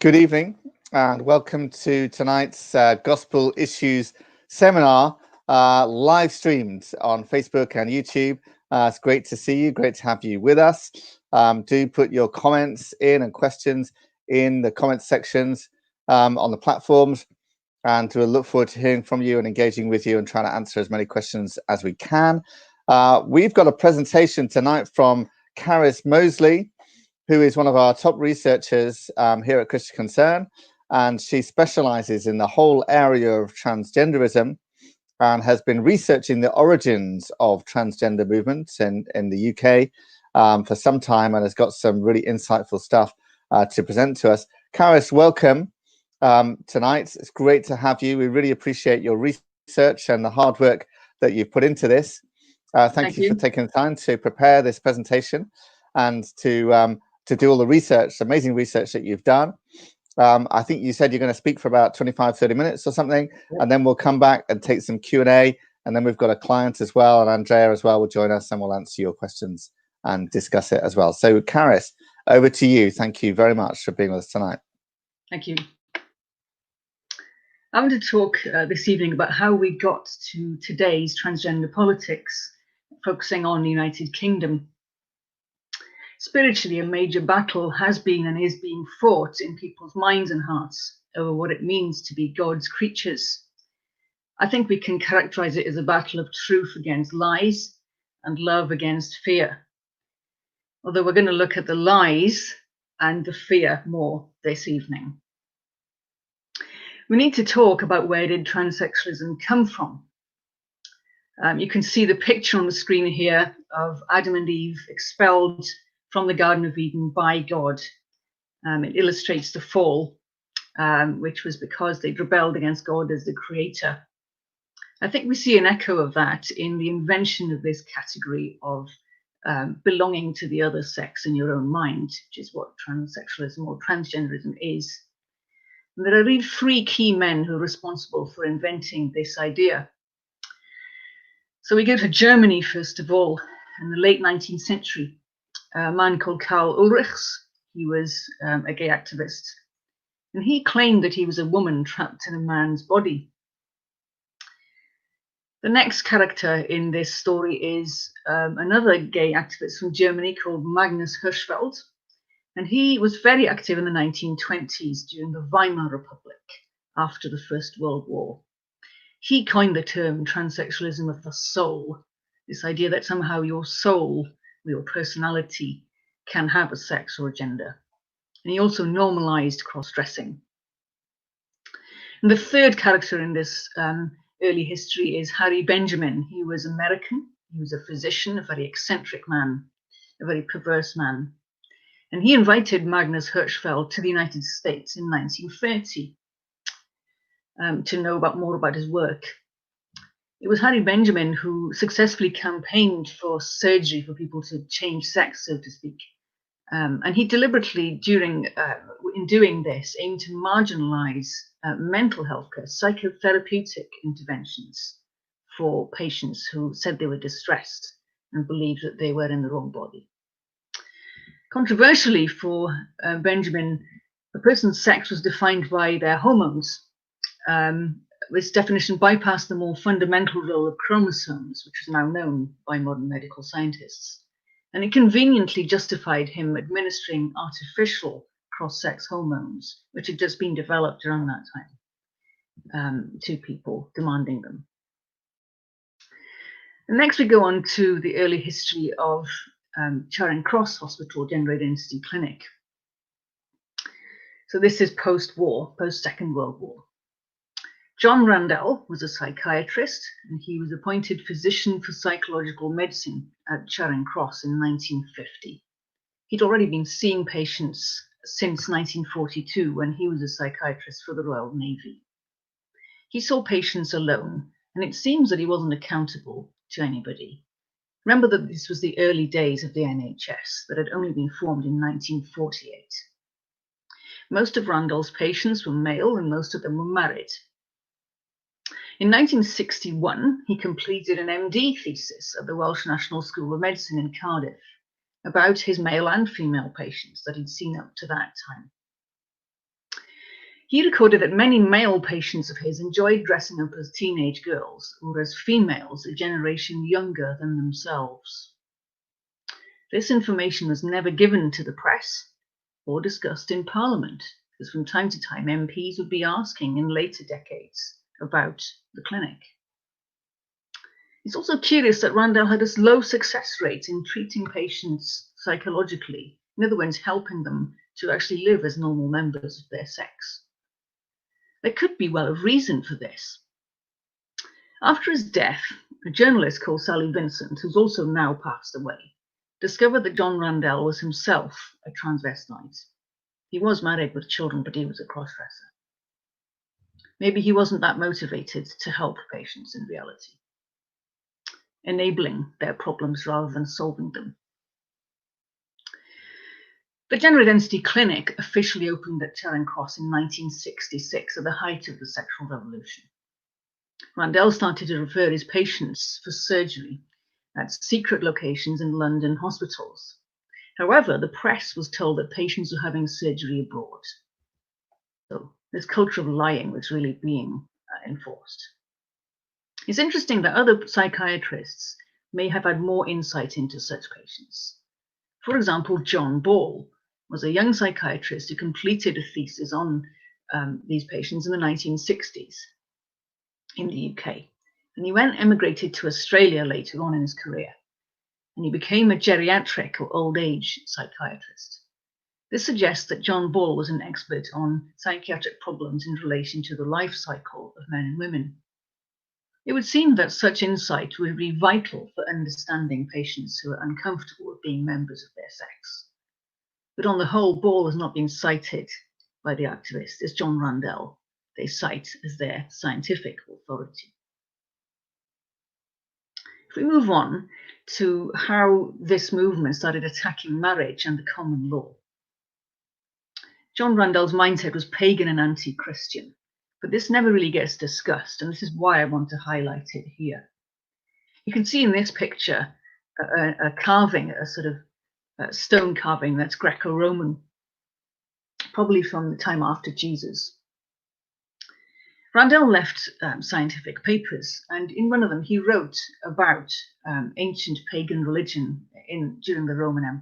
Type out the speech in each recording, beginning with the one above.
Good evening and welcome to tonight's Gospel Issues seminar, live streamed on Facebook and YouTube. It's great to see you, great to have you with us. Do put your comments in and questions in the comments sections on the platforms, and we'll look forward to hearing from you and engaging with you and trying to answer as many questions as we can. We've got a presentation tonight from Carys Moseley, who is one of our top researchers here at Christian Concern, and she specializes in the whole area of transgenderism and has been researching the origins of transgender movements in the UK for some time, and has got some really insightful stuff to present to us. Carys, welcome tonight. It's great to have you. We really appreciate your research and the hard work that you've put into this. Thank you for taking the time to prepare this presentation and to do all the research, amazing research that you've done. I think you said you're going to speak for about 25-30 minutes or something, and then we'll come back and take some Q&A, and then we've got a client as well, and Andrea as well will join us, and we'll answer your questions and discuss it as well. So Carys, over to you. Thank you very much for being with us tonight. Thank you. I want to talk this evening about how we got to today's transgender politics, focusing on the United Kingdom. Spiritually, a major battle has been and is being fought in people's minds and hearts over what it means to be God's creatures. I think we can characterize it as a battle of truth against lies and love against fear. Although we're going to look at the lies and the fear more this evening. We need to talk about where did transsexualism come from. You can see the picture on the screen here of Adam and Eve expelled from the Garden of Eden by God. It illustrates the fall, which was because they rebelled against God as the creator. I think we see an echo of that in the invention of this category of belonging to the other sex in your own mind, which is what transsexualism or transgenderism is. And there are really three key men who are responsible for inventing this idea. So we go to Germany, first of all, in the late 19th century. A man called Karl Ulrichs. He was a gay activist, and he claimed that he was a woman trapped in a man's body. The next character in this story is another gay activist from Germany called Magnus Hirschfeld, and he was very active in the 1920s during the Weimar Republic after the First World War. He coined the term transsexualism of the soul, this idea that somehow your soul, your personality, can have a sex or a gender. And he also normalized cross-dressing. And the third character in this early history is Harry Benjamin. He was American. He was a physician, a very eccentric man, a very perverse man. And he invited Magnus Hirschfeld to the United States in 1930 to know more about his work. It was Harry Benjamin who successfully campaigned for surgery for people to change sex, so to speak. And he deliberately, in doing this, aimed to marginalize mental health care, psychotherapeutic interventions for patients who said they were distressed and believed that they were in the wrong body. Controversially for Benjamin, a person's sex was defined by their hormones. This definition bypassed the more fundamental role of chromosomes, which is now known by modern medical scientists. And it conveniently justified him administering artificial cross-sex hormones, which had just been developed around that time, to people demanding them. And next we go on to the early history of Charing Cross Hospital Gender Identity Clinic. So this is post-war, post-Second World War. John Randell was a psychiatrist, and he was appointed physician for psychological medicine at Charing Cross in 1950. He'd already been seeing patients since 1942 when he was a psychiatrist for the Royal Navy. He saw patients alone, and it seems that he wasn't accountable to anybody. Remember that this was the early days of the NHS that had only been formed in 1948. Most of Randall's patients were male, and most of them were married. In 1961, he completed an MD thesis at the Welsh National School of Medicine in Cardiff about his male and female patients that he'd seen up to that time. He recorded that many male patients of his enjoyed dressing up as teenage girls or as females a generation younger than themselves. This information was never given to the press or discussed in Parliament, because from time to time MPs would be asking in later decades about the clinic. It's also curious that Randell had a low success rate in treating patients psychologically, in other words, helping them to actually live as normal members of their sex. There could be well a reason for this. After his death, a journalist called Sally Vincent, who's also now passed away, discovered that John Randell was himself a transvestite. He was married with children, but he was a crossdresser. Maybe he wasn't that motivated to help patients in reality, enabling their problems rather than solving them. The Gender Identity Clinic officially opened at Charing Cross in 1966, at the height of the sexual revolution. Randell started to refer his patients for surgery at secret locations in London hospitals. However, the press was told that patients were having surgery abroad. So this culture of lying was really being enforced. It's interesting that other psychiatrists may have had more insight into such patients. For example, John Ball was a young psychiatrist who completed a thesis on these patients in the 1960s in the UK. And he emigrated to Australia later on in his career. And he became a geriatric or old age psychiatrist. This suggests that John Ball was an expert on psychiatric problems in relation to the life cycle of men and women. It would seem that such insight would be vital for understanding patients who are uncomfortable with being members of their sex. But on the whole, Ball has not been cited by the activists as John Randell they cite as their scientific authority. If we move on to how this movement started attacking marriage and the common law. John Randell's mindset was pagan and anti-Christian, but this never really gets discussed, and this is why I want to highlight it here. You can see in this picture a carving, a sort of stone carving that's Greco-Roman, probably from the time after Jesus. Randell left scientific papers, and in one of them he wrote about ancient pagan religion during the Roman Empire.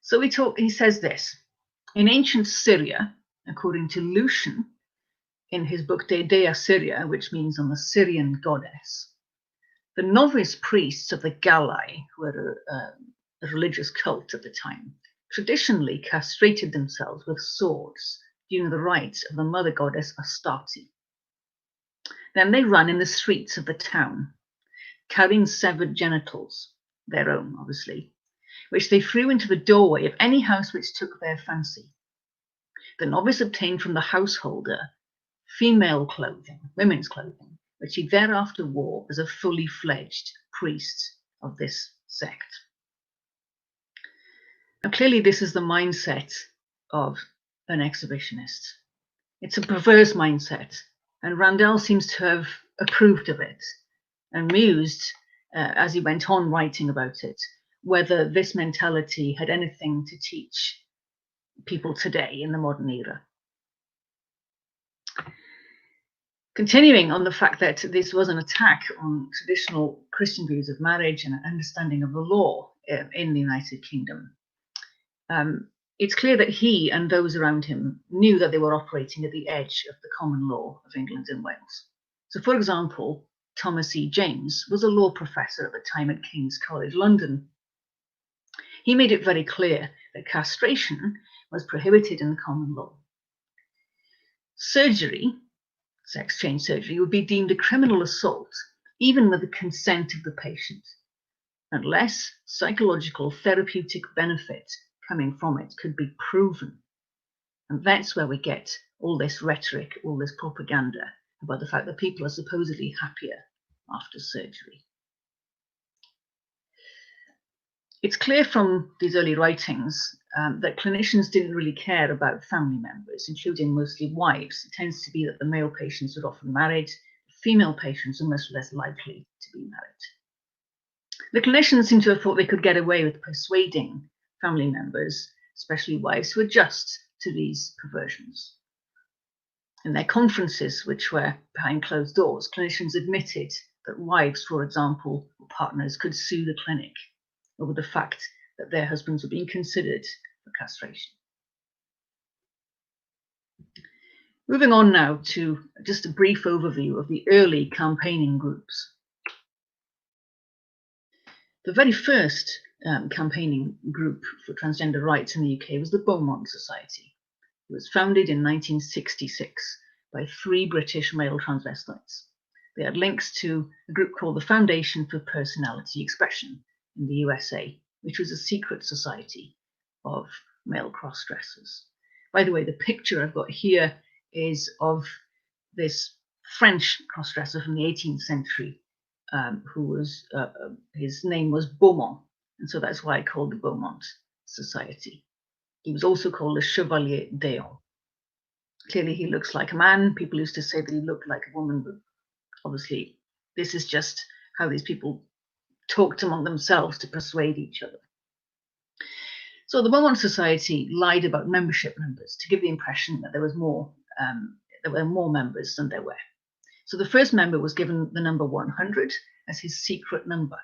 So he says this: in ancient Syria, according to Lucian, in his book De Dea Syria, which means on the Syrian goddess, the novice priests of the Galai, who were a religious cult at the time, traditionally castrated themselves with swords during the rites of the mother goddess Astarte. Then they ran in the streets of the town, carrying severed genitals, their own obviously, which they threw into the doorway of any house which took their fancy. The novice obtained from the householder female clothing, women's clothing, which he thereafter wore as a fully fledged priest of this sect. Now, clearly this is the mindset of an exhibitionist. It's a perverse mindset, and Randell seems to have approved of it and mused, as he went on writing about it, whether this mentality had anything to teach people today in the modern era. Continuing on the fact that this was an attack on traditional Christian views of marriage and understanding of the law in the United Kingdom, it's clear that he and those around him knew that they were operating at the edge of the common law of England and Wales. So, for example, Thomas E. James was a law professor at the time at King's College London. He made it very clear that castration was prohibited in the common law. Surgery, sex change surgery, would be deemed a criminal assault, even with the consent of the patient, unless psychological therapeutic benefit coming from it could be proven. And that's where we get all this rhetoric, all this propaganda about the fact that people are supposedly happier after surgery. It's clear from these early writings that clinicians didn't really care about family members, including mostly wives. It tends to be that the male patients are often married, female patients are much less likely to be married. The clinicians seem to have thought they could get away with persuading family members, especially wives, to adjust to these perversions. In their conferences, which were behind closed doors, clinicians admitted that wives, for example, or partners could sue the clinic over the fact that their husbands were being considered for castration. Moving on now to just a brief overview of the early campaigning groups. The very first campaigning group for transgender rights in the UK was the Beaumont Society. It was founded in 1966 by 3 British male transvestites. They had links to a group called the Foundation for Personality Expression in the USA, which was a secret society of male cross-dressers. By the way, the picture I've got here is of this French cross-dresser from the 18th century, who was, his name was Beaumont, and so that's why I called the Beaumont Society. He was also called the Chevalier d'Eon. Clearly he looks like a man. People used to say that he looked like a woman, but obviously this is just how these people talked among themselves to persuade each other. So the Beaumont Society lied about membership numbers to give the impression that there were more members than there were. So the first member was given the number 100 as his secret number.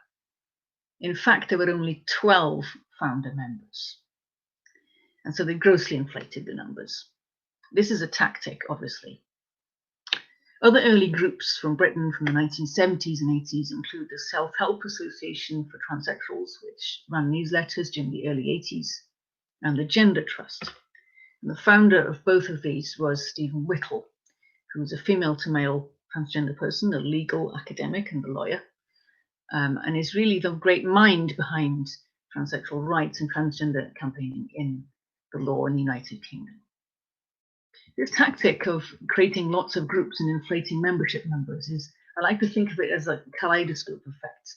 In fact, there were only 12 founder members. And so they grossly inflated the numbers. This is a tactic, obviously. Other early groups from Britain from the 1970s and 80s include the Self-Help Association for Transsexuals, which ran newsletters during the early 80s, and the Gender Trust. And the founder of both of these was Stephen Whittle, who was a female-to-male transgender person, a legal academic and a lawyer, and is really the great mind behind transsexual rights and transgender campaigning in the law in the United Kingdom. This tactic of creating lots of groups and inflating membership numbers is, I like to think of it as a kaleidoscope effect,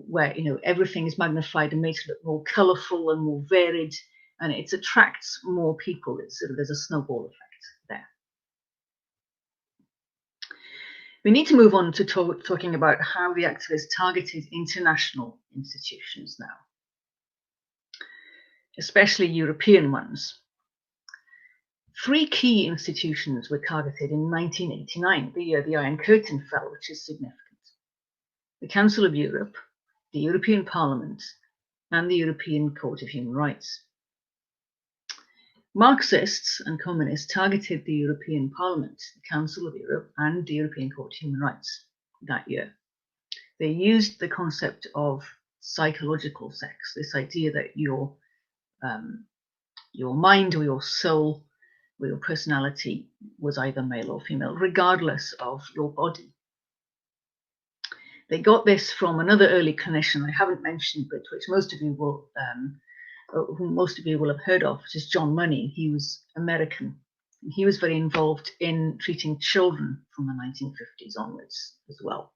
where everything is magnified and made to look more colourful and more varied, and it attracts more people. It's there's a snowball effect there. We need to move on to talking about how the activists targeted international institutions now, especially European ones. 3 key institutions were targeted in 1989, the year the Iron Curtain fell, which is significant. The Council of Europe, the European Parliament, and the European Court of Human Rights. Marxists and communists targeted the European Parliament, the Council of Europe, and the European Court of Human Rights that year. They used the concept of psychological sex, this idea that your mind or your soul or your personality was either male or female, regardless of your body. They got this from another early clinician I haven't mentioned, but which most of you will have heard of, which is John Money. He was American. He was very involved in treating children from the 1950s onwards as well,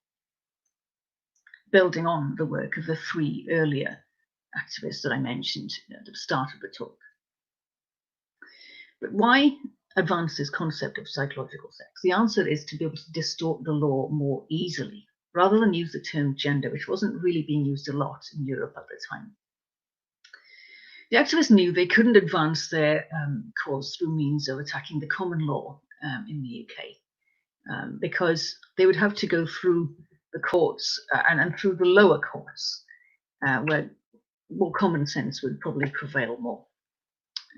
building on the work of the 3 earlier activists that I mentioned at the start of the talk. But why advance this concept of psychological sex? The answer is to be able to distort the law more easily, rather than use the term gender, which wasn't really being used a lot in Europe at the time. The activists knew they couldn't advance their cause through means of attacking the common law in the UK, because they would have to go through the courts and through the lower courts, where more common sense would probably prevail more.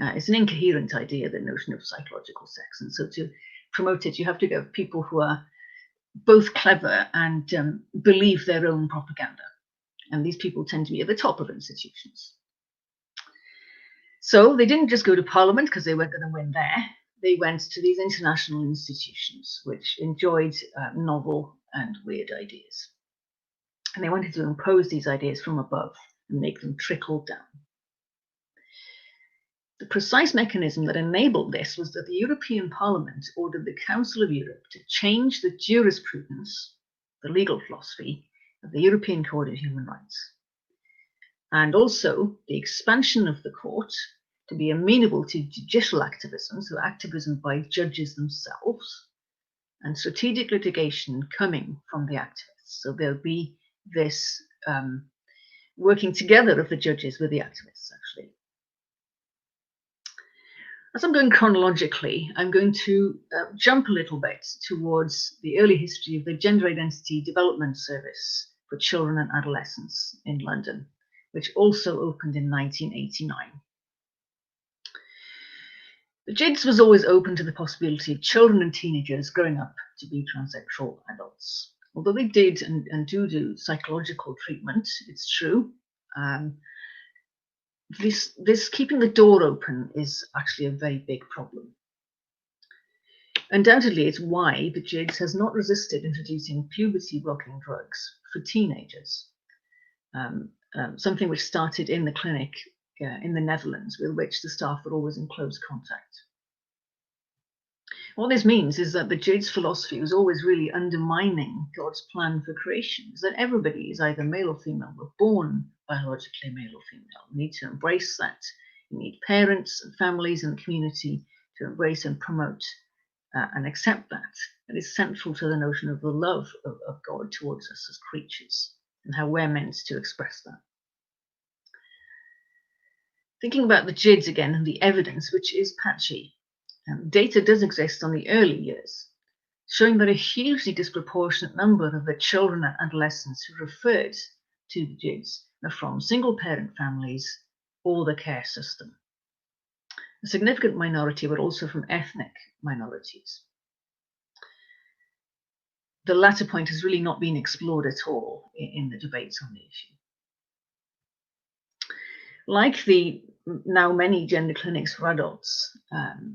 It's an incoherent idea, the notion of psychological sex, and so to promote it, you have to get people who are both clever and believe their own propaganda, and these people tend to be at the top of institutions. So they didn't just go to Parliament because they weren't going to win there. They went to these international institutions, which enjoyed novel and weird ideas, and they wanted to impose these ideas from above and make them trickle down. The precise mechanism that enabled this was that the European Parliament ordered the Council of Europe to change the jurisprudence, the legal philosophy, of the European Court of Human Rights, and also the expansion of the court to be amenable to judicial activism, so activism by judges themselves, and strategic litigation coming from the activists. So there'll be this working together of the judges with the activists, actually. As I'm going chronologically, I'm going to jump a little bit towards the early history of the Gender Identity Development Service for Children and Adolescents in London, which also opened in 1989. The GIDS was always open to the possibility of children and teenagers growing up to be transsexual adults. Although they did and do psychological treatment, it's true. This keeping the door open is actually a very big problem. Undoubtedly, it's why the GIDS has not resisted introducing puberty-blocking drugs for teenagers, something which started in the clinic in the Netherlands, with which the staff were always in close contact. What this means is that the GIDS philosophy was always really undermining God's plan for creation, is that everybody is either male or female. We're born biologically male or female. We need to embrace that. You need parents and families and the community to embrace and promote and accept that. It is central to the notion of the love of God towards us as creatures and how we're meant to express that. Thinking about the GIDS again and the evidence, which is patchy, data does exist on the early years, showing that a hugely disproportionate number of the children and adolescents who referred to the GIDS are from single-parent families or the care system. A significant minority were also from ethnic minorities. The latter point has really not been explored at all in the debates on the issue. Like the now many gender clinics for adults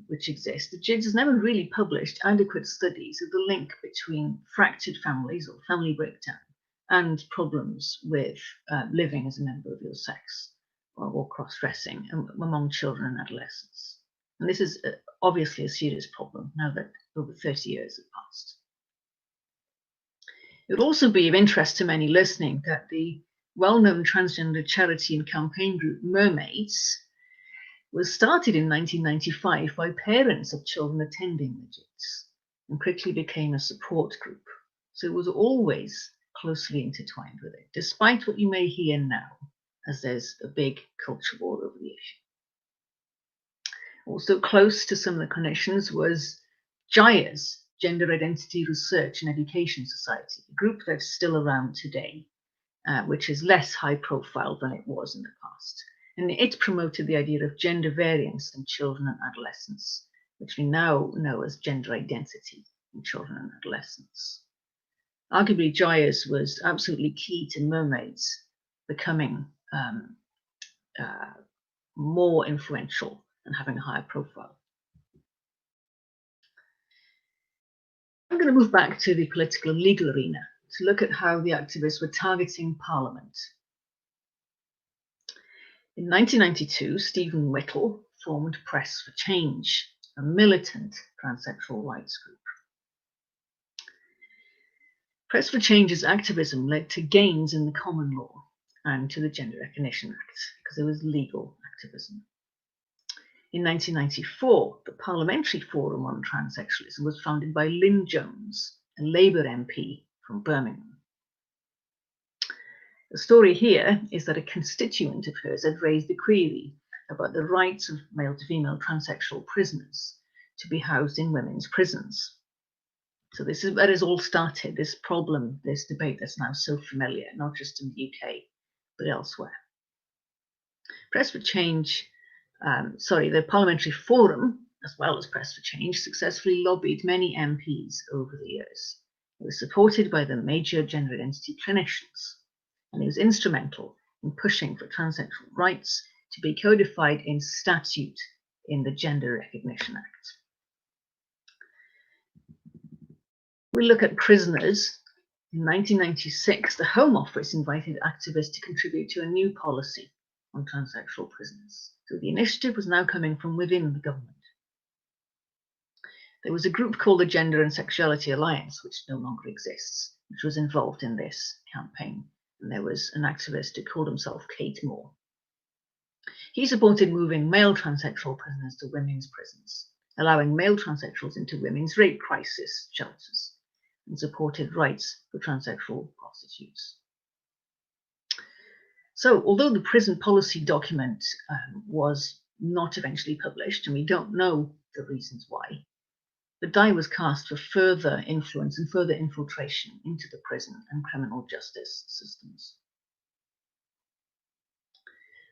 which exist, the GIDS has never really published adequate studies of the link between fractured families or family breakdown and problems with living as a member of your sex or cross-dressing among children and adolescents. And this is obviously a serious problem now that over 30 years have passed. It would also be of interest to many listening that the well-known transgender charity and campaign group Mermaids was started in 1995 by parents of children attending the GIDS and quickly became a support group. So it was always closely intertwined with it, despite what you may hear now, as there's a big culture war over the issue. Also close to some of the clinicians was GIA's, Gender Identity Research and Education Society, a group that's still around today, which is less high profile than it was in the past. And it promoted the idea of gender variance in children and adolescents, which we now know as gender identity in children and adolescents. Arguably, GIA's was absolutely key to Mermaids becoming more influential and having a higher profile. I'm going to move back to the political and legal arena to look at how the activists were targeting Parliament. In 1992, Stephen Whittle formed Press for Change, a militant transsexual rights group. Press for Change's activism led to gains in the common law and to the Gender Recognition Act, because it was legal activism. In 1994, the Parliamentary Forum on Transsexualism was founded by Lynn Jones, a Labour MP from Birmingham. The story here is that a constituent of hers had raised a query about the rights of male to female transsexual prisoners to be housed in women's prisons. So this is where it all started, this problem, this debate that's now so familiar, not just in the UK, but elsewhere. Press for Change, the Parliamentary Forum, as well as Press for Change, successfully lobbied many MPs over the years. It was supported by the major gender identity clinicians, and it was instrumental in pushing for transsexual rights to be codified in statute in the Gender Recognition Act. We look at prisoners. In 1996, the Home Office invited activists to contribute to a new policy on transsexual prisoners. So the initiative was now coming from within the government. There was a group called the Gender and Sexuality Alliance, which no longer exists, which was involved in this campaign. And there was an activist who called himself Kate Moore. He supported moving male transsexual prisoners to women's prisons, allowing male transsexuals into women's rape crisis shelters, and supported rights for transsexual prostitutes. So although the prison policy document was not eventually published, and we don't know the reasons why, the die was cast for further influence and further infiltration into the prison and criminal justice systems.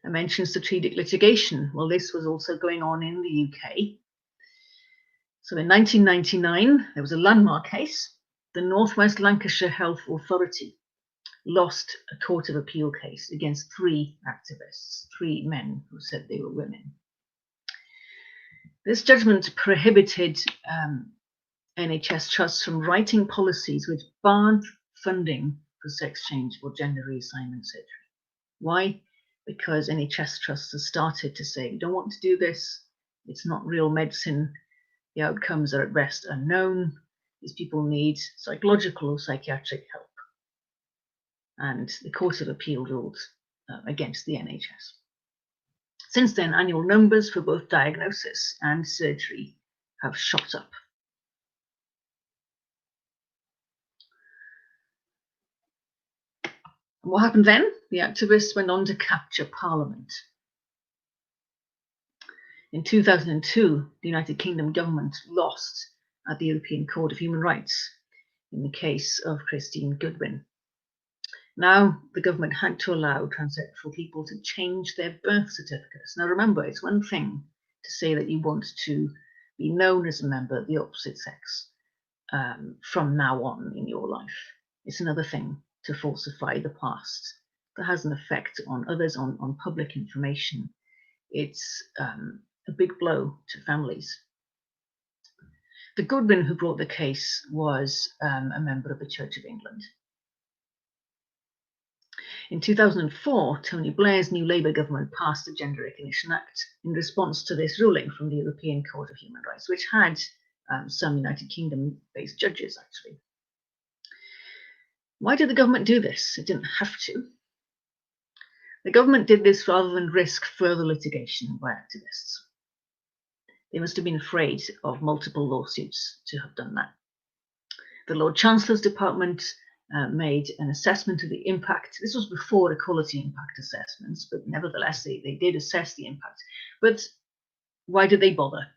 I mentioned strategic litigation. Well, this was also going on in the UK. So in 1999, there was a landmark case. The North West Lancashire Health Authority lost a Court of Appeal case against 3 activists, 3 men who said they were women. This judgment prohibited NHS trusts from writing policies which barred funding for sex change or gender reassignment surgery. Why? Because NHS trusts have started to say, we don't want to do this, it's not real medicine, the outcomes are at best unknown, these people need psychological or psychiatric help. And the Court of Appeal ruled against the NHS. Since then, annual numbers for both diagnosis and surgery have shot up. And what happened then? The activists went on to capture Parliament. In 2002, the United Kingdom government lost at the European Court of Human Rights in the case of Christine Goodwin. Now, the government had to allow transsexual people to change their birth certificates. Now, remember, it's one thing to say that you want to be known as a member of the opposite sex from now on in your life. It's another thing to falsify the past. That has an effect on others, on public information. It's a big blow to families. The Goodwin who brought the case was a member of the Church of England. In 2004, Tony Blair's new Labour government passed the Gender Recognition Act in response to this ruling from the European Court of Human Rights, which had some United Kingdom-based judges, actually. Why did the government do this? It didn't have to. The government did this rather than risk further litigation by activists. They must have been afraid of multiple lawsuits to have done that. The Lord Chancellor's Department made an assessment of the impact. This was before equality impact assessments, but nevertheless, they did assess the impact. But why did they bother?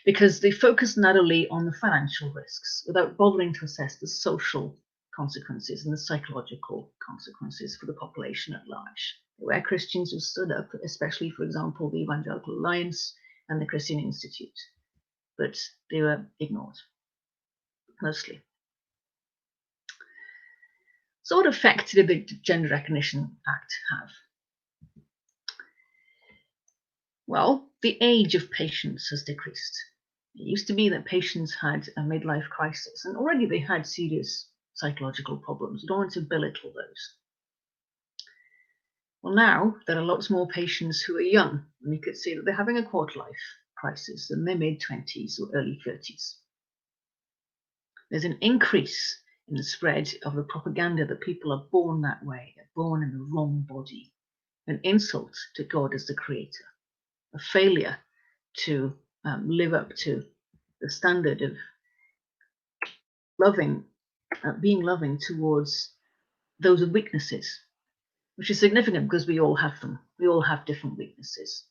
Because they focused narrowly on the financial risks without bothering to assess the social consequences and the psychological consequences for the population at large. There were Christians who stood up, especially, for example, the Evangelical Alliance and the Christian Institute, but they were ignored, mostly. So what effect did the Gender Recognition Act have? Well, the age of patients has decreased. It used to be that patients had a midlife crisis, and already they had serious psychological problems. You don't want to belittle those. Well, now there are lots more patients who are young, and you could say that they're having a quarter-life crisis in their mid-20s or early 30s. There's an increase in the spread of the propaganda that people are born that way, they're born in the wrong body, an insult to God as the creator, a failure to live up to the standard of loving, being loving towards those with weaknesses, which is significant because we all have them. We all have different weaknesses.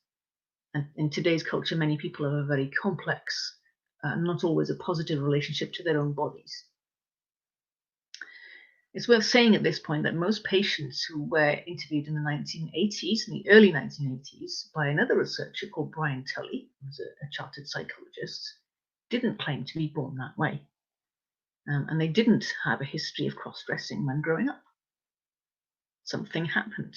And in today's culture, many people have a very complex, not always a positive relationship to their own bodies. It's worth saying at this point that most patients who were interviewed in the 1980s, in the early 1980s, by another researcher called Brian Tully, who was a chartered psychologist, didn't claim to be born that way. And they didn't have a history of cross-dressing when growing up. Something happened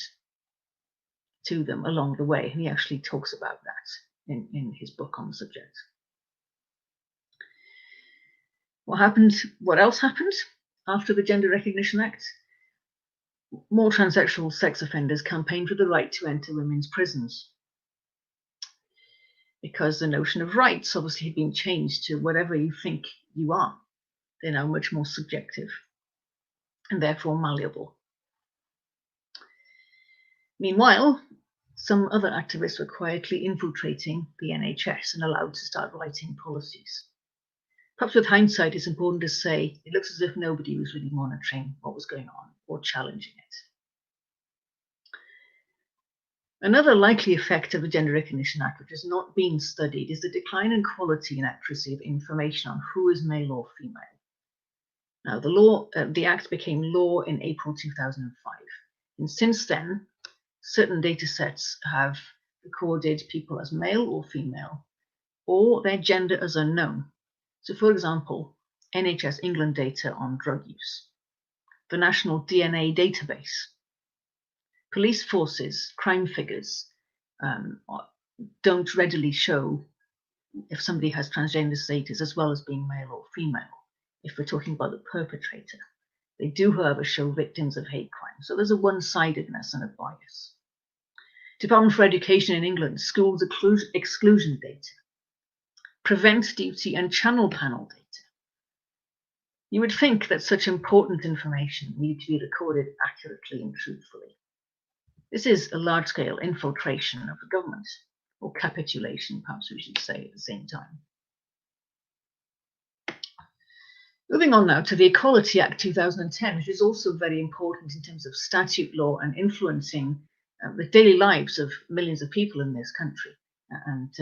to them along the way, and he actually talks about that in his book on the subject. What else happened after the Gender Recognition Act? More transsexual sex offenders campaigned for the right to enter women's prisons, because the notion of rights obviously had been changed to whatever you think you are. They're now much more subjective and therefore malleable. Meanwhile, some other activists were quietly infiltrating the NHS and allowed to start writing policies. Perhaps with hindsight, it's important to say it looks as if nobody was really monitoring what was going on or challenging it. Another likely effect of the Gender Recognition Act, which has not been studied, is the decline in quality and accuracy of information on who is male or female. Now, the Act became law in April 2005, and since then, certain data sets have recorded people as male or female, or their gender as unknown. So, for example, NHS England data on drug use, the National DNA Database, police forces, crime figures don't readily show if somebody has transgender status as well as being male or female, if we're talking about the perpetrator. They do, however, show victims of hate crime. So there's a one-sidedness and a bias. Department for Education in England, schools exclusion data, prevent duty and channel panel data. You would think that such important information needed to be recorded accurately and truthfully. This is a large-scale infiltration of the government, or capitulation, perhaps we should say at the same time. Moving on now to the Equality Act 2010, which is also very important in terms of statute law and influencing the daily lives of millions of people in this country and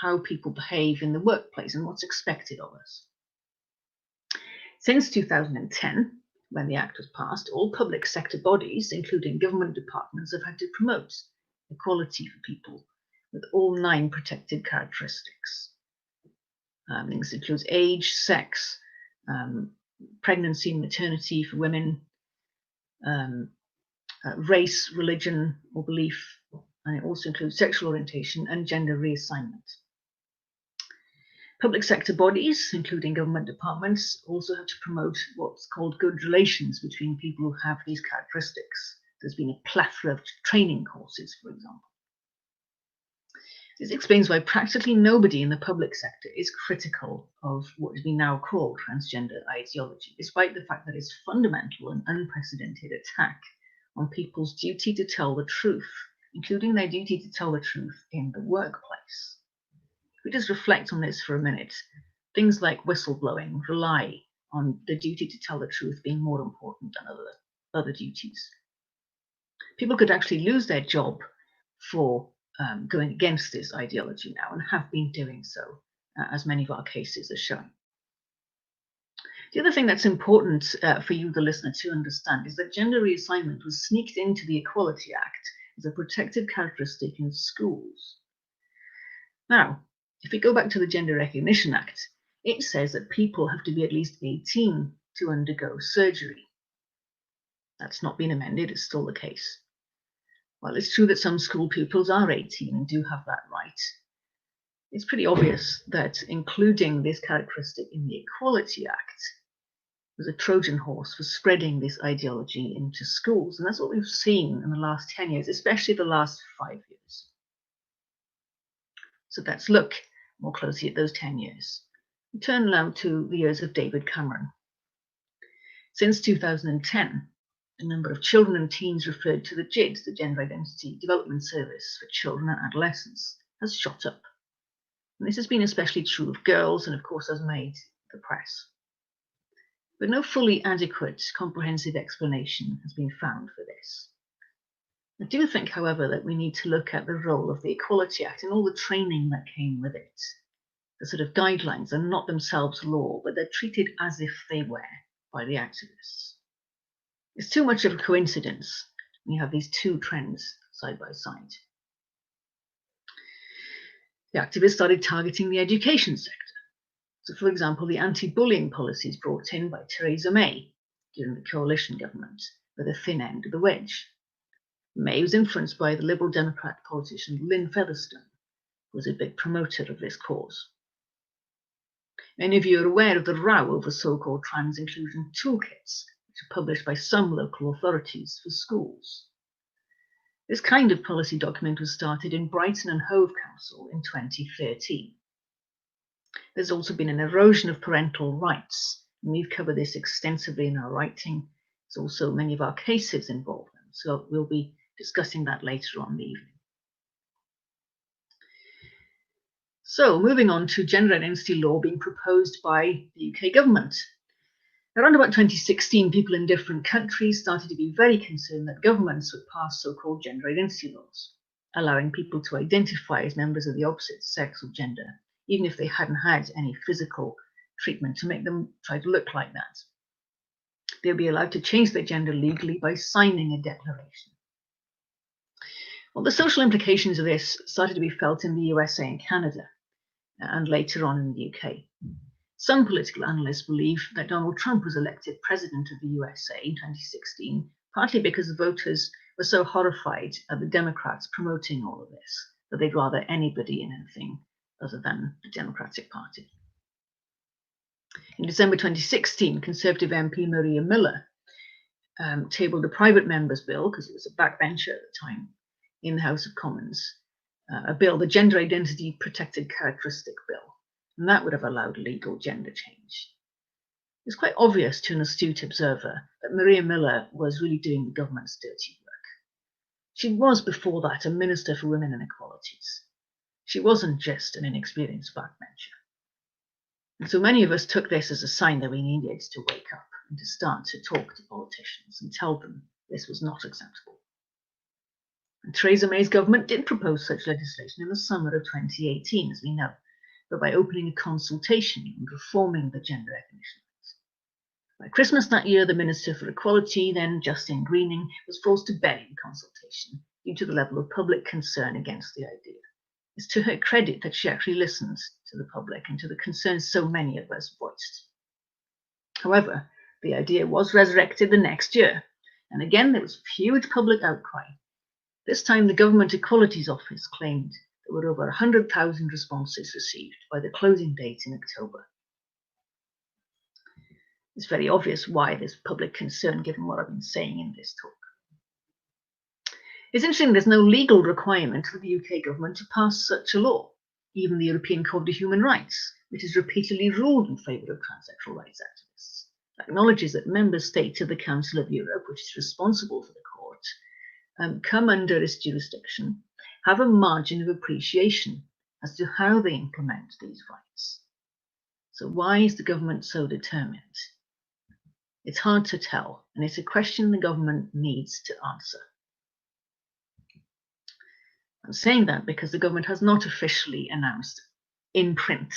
how people behave in the workplace and what's expected of us. Since 2010, when the Act was passed, all public sector bodies, including government departments, have had to promote equality for people with all 9 protected characteristics. This includes age, sex, pregnancy and maternity for women, race, religion or belief, and it also includes sexual orientation and gender reassignment. Public sector bodies, including government departments, also have to promote what's called good relations between people who have these characteristics. There's been a plethora of training courses, for example. This explains why practically nobody in the public sector is critical of what we now call transgender ideology, despite the fact that it's fundamental and unprecedented attack on people's duty to tell the truth, including their duty to tell the truth in the workplace. If we just reflect on this for a minute, things like whistleblowing rely on the duty to tell the truth being more important than other duties. People could actually lose their job for going against this ideology now, and have been doing so, as many of our cases are showing. The other thing that's important for you, the listener, to understand is that gender reassignment was sneaked into the Equality Act as a protected characteristic in schools. Now, if we go back to the Gender Recognition Act, it says that people have to be at least 18 to undergo surgery. That's not been amended, it's still the case. While it's true that some school pupils are 18 and do have that right, it's pretty obvious that including this characteristic in the Equality Act was a Trojan horse for spreading this ideology into schools. And that's what we've seen in the last 10 years, especially the last 5 years. So let's look more closely at those 10 years. We turn now to the years of David Cameron. Since 2010, the number of children and teens referred to the GID, the Gender Identity Development Service for Children and Adolescents, has shot up. And this has been especially true of girls and, of course, has made the press. But no fully adequate, comprehensive explanation has been found for this. I do think, however, that we need to look at the role of the Equality Act and all the training that came with it. The sort of guidelines are not themselves law, but they're treated as if they were by the activists. It's too much of a coincidence when you have these two trends side by side. The activists started targeting the education sector. So, for example, the anti-bullying policies brought in by Theresa May during the coalition government were the thin end of the wedge. May was influenced by the Liberal Democrat politician Lynn Featherstone, who was a big promoter of this cause. Many of you are aware of the row over so-called trans inclusion toolkits, which are published by some local authorities for schools. This kind of policy document was started in Brighton and Hove Council in 2013. There's also been an erosion of parental rights, and we've covered this extensively in our writing. There's also many of our cases involved, so we'll be discussing that later on in the evening. So, moving on to gender identity law being proposed by the UK government. Around about 2016, people in different countries started to be very concerned that governments would pass so-called gender identity laws. allowing people to identify as members of the opposite sex or gender, even if they hadn't had any physical treatment to make them try to look like that. They'll be allowed to change their gender legally by signing a declaration. Well, the social implications of this started to be felt in the USA and Canada, and later on in the UK. Some political analysts believe that Donald Trump was elected president of the USA in 2016, partly because the voters were so horrified at the Democrats promoting all of this, that they'd rather anybody in anything other than the Democratic Party. In December 2016, Conservative MP Maria Miller tabled a private member's bill, because it was a backbencher at the time, in the House of Commons, a bill, the Gender Identity Protected Characteristic Bill, and that would have allowed legal gender change. It's quite obvious to an astute observer that Maria Miller was really doing the government's dirty work. She was before that a Minister for Women and Equalities. She wasn't just an inexperienced backbencher. And so many of us took this as a sign that we needed to wake up and to start to talk to politicians and tell them this was not acceptable. And Theresa May's government did propose such legislation in the summer of 2018, as we know, but by opening a consultation and reforming the gender recognition laws. By Christmas that year, the Minister for Equality, then Justine Greening, was forced to bury the consultation due to the level of public concern against the idea. It's to her credit that she actually listened to the public and to the concerns so many of us voiced. However, the idea was resurrected the next year, and again there was huge public outcry. This time the Government Equalities Office claimed there were over 100,000 responses received by the closing date in October. It's very obvious why there's public concern, given what I've been saying in this talk. It's interesting there's no legal requirement for the UK government to pass such a law. Even the European Court of Human Rights, which has repeatedly ruled in favour of transsexual rights activists, acknowledges that member states of the Council of Europe, which is responsible for the court, come under its jurisdiction, have a margin of appreciation as to how they implement these rights. So why is the government so determined? It's hard to tell, and it's a question the government needs to answer. I'm saying that because the government has not officially announced in print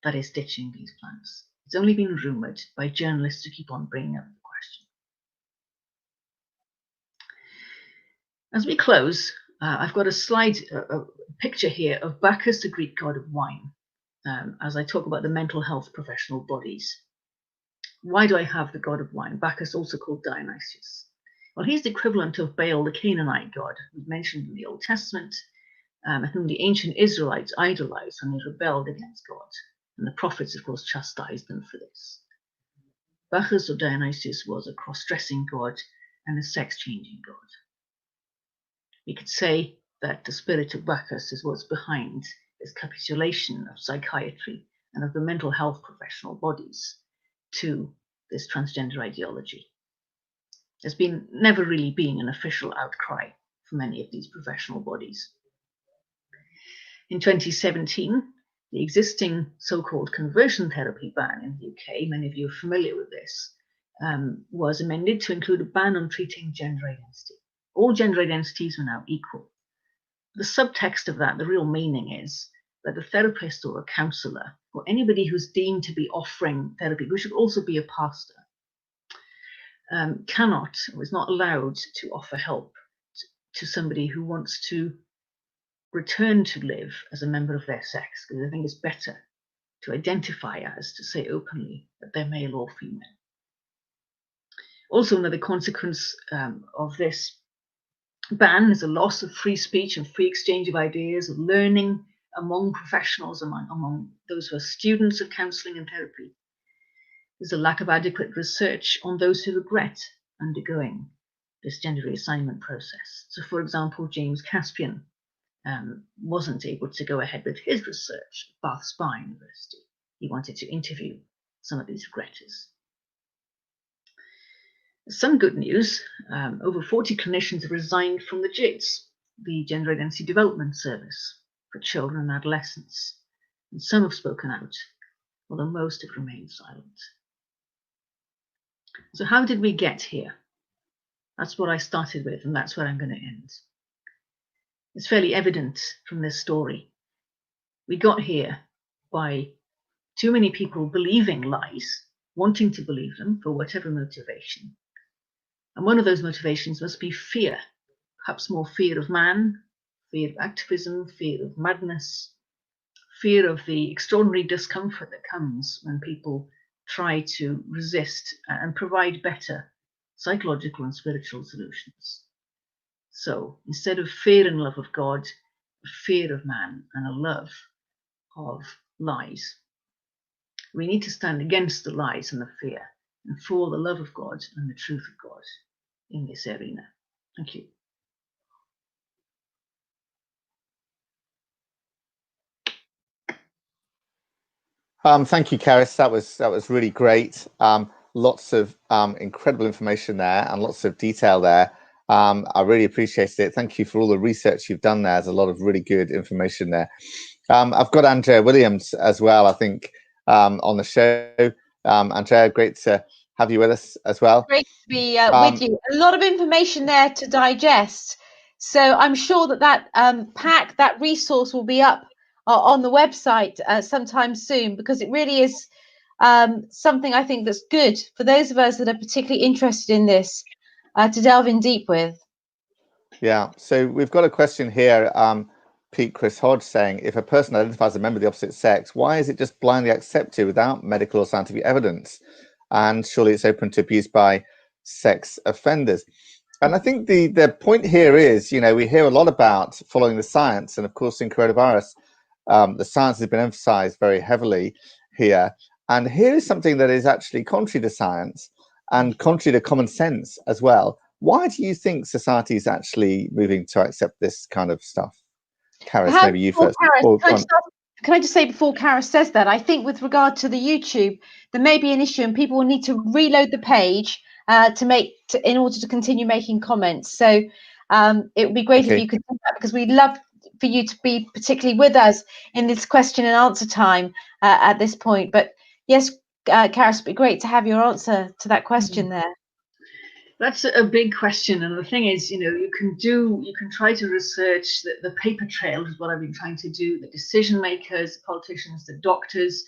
that it's ditching these plans. It's only been rumoured by journalists who keep on bringing up the question. As we close, I've got a slide, a picture here of Bacchus, the Greek god of wine, as I talk about the mental health professional bodies. Why do I have the god of wine? Bacchus, also called Dionysius. Well, he's the equivalent of Baal, the Canaanite god, who's mentioned in the Old Testament, whom the ancient Israelites idolized when they rebelled against God. And the prophets, of course, chastised them for this. Bacchus or Dionysius was a cross-dressing god and a sex-changing god. We could say that the spirit of Bacchus is what's behind this capitulation of psychiatry and of the mental health professional bodies to this transgender ideology. There's never really been an official outcry from many of these professional bodies. In 2017, the existing so-called conversion therapy ban in the UK, many of you are familiar with this, was amended to include a ban on treating gender identity. All gender identities are now equal. The subtext of that, the real meaning is that a therapist or a counsellor, or anybody who's deemed to be offering therapy, who should also be a pastor, cannot or is not allowed to offer help to somebody who wants to return to live as a member of their sex, because I think it's better to identify as, to say openly, that they're male or female. Also, another consequence of this ban is a loss of free speech and free exchange of ideas, of learning among professionals, among those who are students of counselling and therapy. There's a lack of adequate research on those who regret undergoing this gender reassignment process. So, for example, James Caspian wasn't able to go ahead with his research at Bath Spa University. He wanted to interview some of these regretters. Some good news, over 40 clinicians have resigned from the GIDS, the Gender Identity Development Service for Children and Adolescents, and some have spoken out, although most have remained silent. So how did we get here? That's what I started with, and that's where I'm going to end. is fairly evident from this story. We got here by too many people believing lies, wanting to believe them for whatever motivation. And one of those motivations must be fear, perhaps more fear of man, fear of activism, fear of madness, fear of the extraordinary discomfort that comes when people try to resist and provide better psychological and spiritual solutions. So instead of fear and love of God, a fear of man and a love of lies. We need to stand against the lies and the fear and for the love of God and the truth of God in this arena. Thank you. Thank you, Carys. That was really great. Lots of incredible information there and lots of detail there. I really appreciated it. Thank you for all the research you've done there. There's a lot of really good information there. I've got Andrea Williams as well, I think, on the show. Andrea, great to have you with us as well. Great to be with you. A lot of information there to digest. So I'm sure that pack, that resource will be up on the website sometime soon, because it really is something I think that's good for those of us that are particularly interested in this to delve in deep with. Yeah, so we've got a question here. Pete Chris Hodge saying, if a person identifies as a member of the opposite sex, why is it just blindly accepted without medical or scientific evidence? And surely it's open to abuse by sex offenders. And I think the point here is, we hear a lot about following the science, and of course in coronavirus, the science has been emphasized very heavily here. And here is something that is actually contrary to science and contrary to common sense as well. Why do you think society is actually moving to accept this kind of stuff? Carys, maybe you first. Can I just say before Carys says that, I think with regard to the YouTube, there may be an issue and people will need to reload the page in order to continue making comments. So it would be great if you could do that, because we'd love for you to be particularly with us in this question and answer time at this point. But yes, Carys, it'd be great to have your answer to that question there. That's a big question, and the thing is, you can try to research the paper trail, is what I've been trying to do. The decision makers, the politicians, the doctors.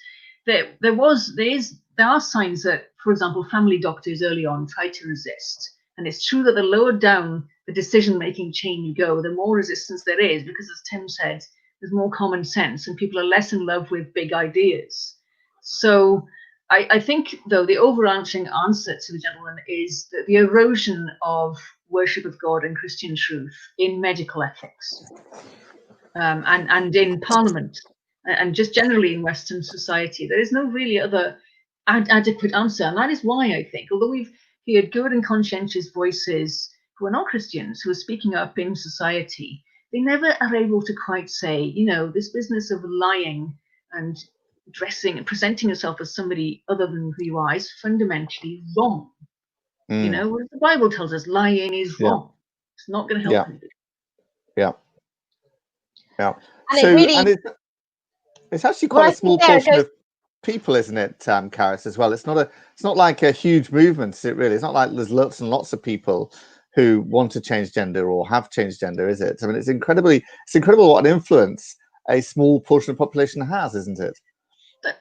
There are signs that, for example, family doctors early on tried to resist, and it's true that the lower down the decision making chain you go, the more resistance there is, because as Tim said, there's more common sense, and people are less in love with big ideas. So I think, though, the overarching answer to the gentleman is that the erosion of worship of God and Christian truth in medical ethics and in Parliament and just generally in Western society. There is no really other adequate answer. And that is why I think, although we've heard good and conscientious voices who are not Christians, who are speaking up in society, they never are able to quite say, this business of lying and dressing and presenting yourself as somebody other than who you are is fundamentally wrong. The Bible tells us lying is wrong. It's not going to help anybody. Yeah. And it's actually quite a small portion of people, isn't it, Carys, as well? It's not like a huge movement, is it really? It's not like there's lots and lots of people who want to change gender or have changed gender, is it? I mean, it's incredible what an influence a small portion of the population has, isn't it?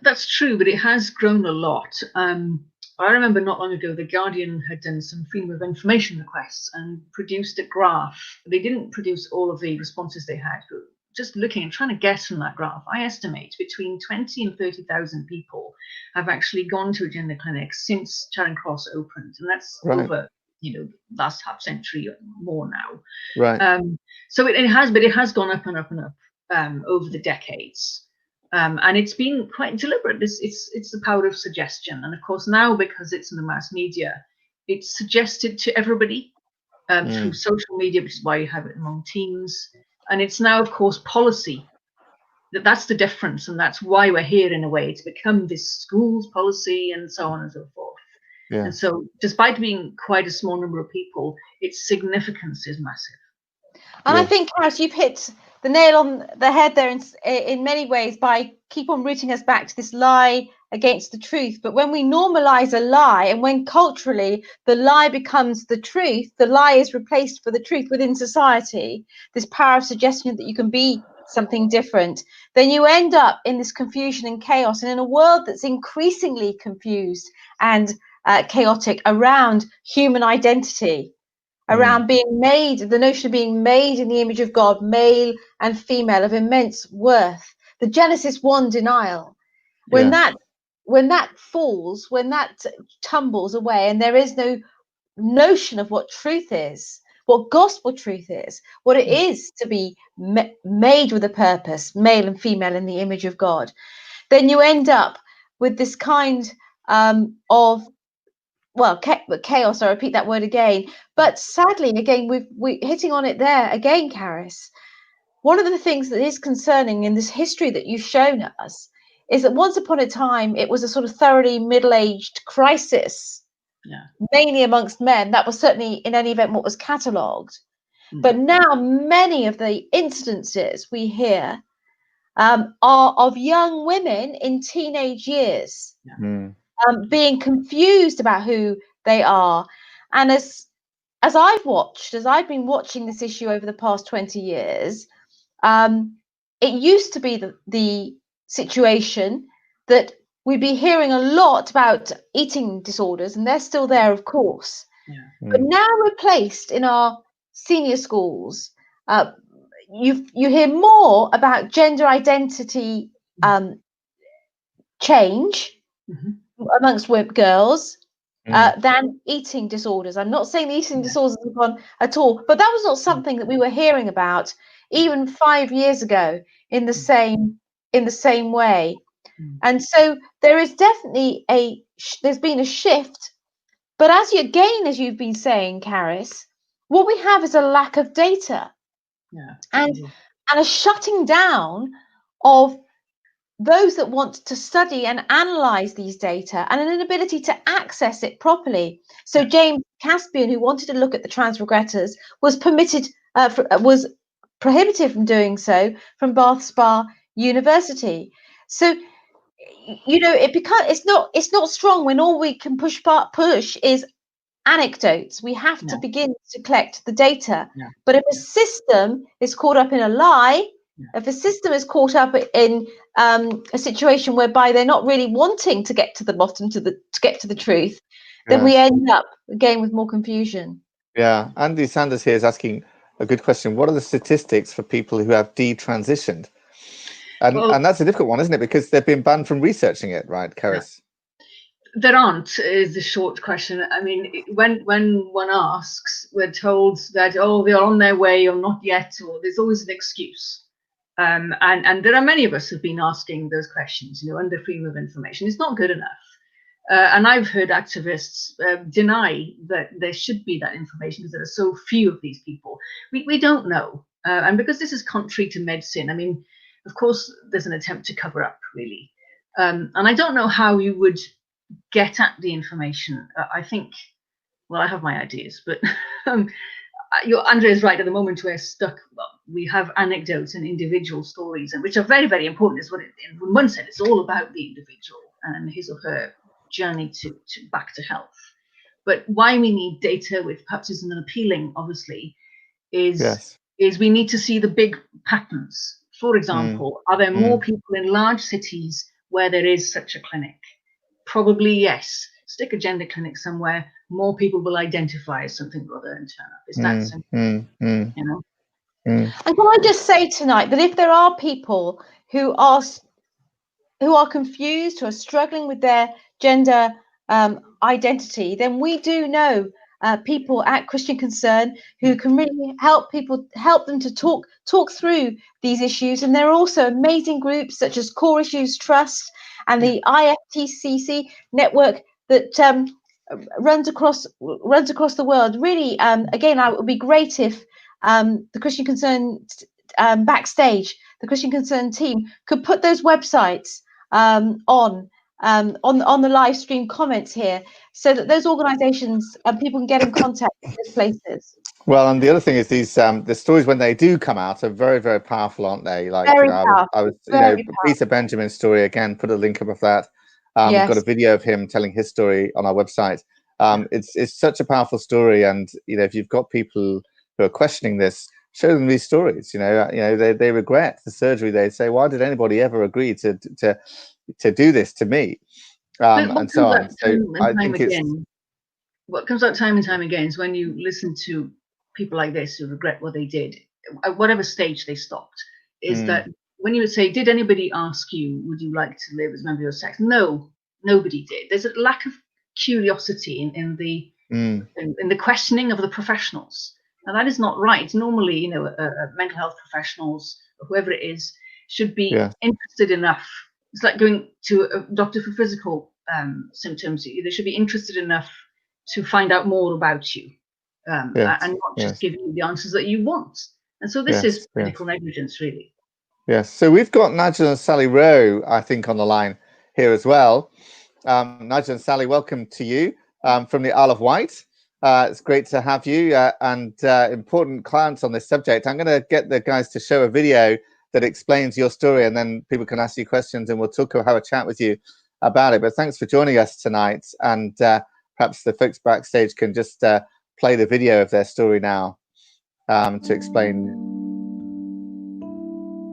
That's true, but it has grown a lot. I remember not long ago, The Guardian had done some freedom of information requests and produced a graph. They didn't produce all of the responses they had, but just looking and trying to guess from that graph, I estimate between 20 and 30,000 people have actually gone to a gender clinic since Charing Cross opened, and that's over last half century or more now. Right. So it has gone up and up and up over the decades. And it's been quite deliberate. It's the power of suggestion. And of course, now, because it's in the mass media, it's suggested to everybody through social media, which is why you have it among teens. And it's now, of course, policy. That's the difference. And that's why we're here, in a way. It's become this school's policy and so on and so forth. Yeah. And so despite being quite a small number of people, its significance is massive. And I think, Carys, you've hit the nail on the head there in many ways by keep on rooting us back to this lie against the truth. But when we normalize a lie, and when culturally the lie becomes the truth, the lie is replaced for the truth within society, this power of suggestion that you can be something different, then you end up in this confusion and chaos, and in a world that's increasingly confused and chaotic around human identity, around being made, the notion of being made in the image of God, male and female, of immense worth. The Genesis 1 denial, when that falls, when that tumbles away, and there is no notion of what truth is, what gospel truth is, what it is to be made with a purpose, male and female in the image of God, then you end up with this kind of, well, chaos. I repeat that word again. But sadly, again, we're hitting on it there again, Carys. One of the things that is concerning in this history that you've shown us is that once upon a time, it was a sort of thoroughly middle-aged crisis, mainly amongst men. That was certainly, in any event, what was catalogued. But now many of the incidences we hear are of young women in teenage years being confused about who they are. And as I've been watching this issue over the past 20 years, it used to be the situation that we'd be hearing a lot about eating disorders, and they're still there, of course. But now replaced in our senior schools, you hear more about gender identity change amongst girls than eating disorders. I'm not saying the eating disorders have gone at all, but that was not something that we were hearing about even 5 years ago in the same way. And so there is definitely there's been a shift. But as you've been saying, Carys, what we have is a lack of data and a shutting down of those that want to study and analyze these data, and an inability to access it properly. So James Caspian, who wanted to look at the trans regressors, was prohibited from doing so from Bath Spa University. So it's not strong when all we can push is anecdotes. We have to begin to collect the data. But if a system is caught up in a lie, if a system is caught up in a situation whereby they're not really wanting to get to the bottom, to get to the truth, then we end up again with more confusion. Yeah, Andy Sanders here is asking a good question. What are the statistics for people who have detransitioned? And that's a difficult one, isn't it? Because they've been banned from researching it, right, Carys? There aren't, is the short question. I mean, when one asks, we're told that, oh, they're on their way or not yet, or there's always an excuse. And there are many of us who've been asking those questions, under freedom of information. It's not good enough. And I've heard activists deny that there should be that information because there are so few of these people. We don't know. And because this is contrary to medicine, I mean, of course, there's an attempt to cover up, really. And I don't know how you would get at the information. I think, well, I have my ideas, but Andrea is right. At the moment, we're stuck. Well, we have anecdotes and individual stories, and which are very, very important. Is what in one sense, it's all about the individual and his or her journey to back to health. But why we need data, which perhaps isn't appealing, obviously, is we need to see the big patterns. For example, are there more people in large cities where there is such a clinic? Probably yes. Stick a gender clinic somewhere, more people will identify as something or other and turn up. It's that simple, And can I just say tonight that if there are people who are confused, who are struggling with their gender identity, then we do know people at Christian Concern who can really help them to talk through these issues. And there are also amazing groups such as Core Issues Trust and the IFTCC network that runs across the world. Really, again, it would be great if the Christian Concern backstage, the Christian Concern team could put those websites on the live stream comments here, so that those organisations and people can get in contact with those places. Well, and the other thing is these the stories when they do come out are very, very powerful, aren't they? Like Very I was powerful. Peter Benjamin's story again. Put a link up of that. We've got a Yes. video of him telling his story on our website. It's such a powerful story, and if you've got people who are questioning this, show them these stories. They regret the surgery. They say, why did anybody ever agree to do this to me, and so on. So I think what comes out time and time again is when you listen to people like this who regret what they did at whatever stage they stopped, is that when you say, did anybody ask you, would you like to live as a member of your sex? No, nobody did. There's a lack of curiosity in the questioning of the professionals. Now that is not right. Normally, mental health professionals or whoever it is should be interested enough. It's like going to a doctor for physical symptoms. They should be interested enough to find out more about you, and not just give you the answers that you want. And so this is medical negligence, really. Yes. So we've got Nigel and Sally Rowe, I think, on the line here as well. Nigel and Sally, welcome to you from the Isle of Wight. It's great to have you and important clients on this subject. I'm going to get the guys to show a video that explains your story, and then people can ask you questions, and we'll have a chat with you about it. But thanks for joining us tonight, and perhaps the folks backstage can just play the video of their story now to explain.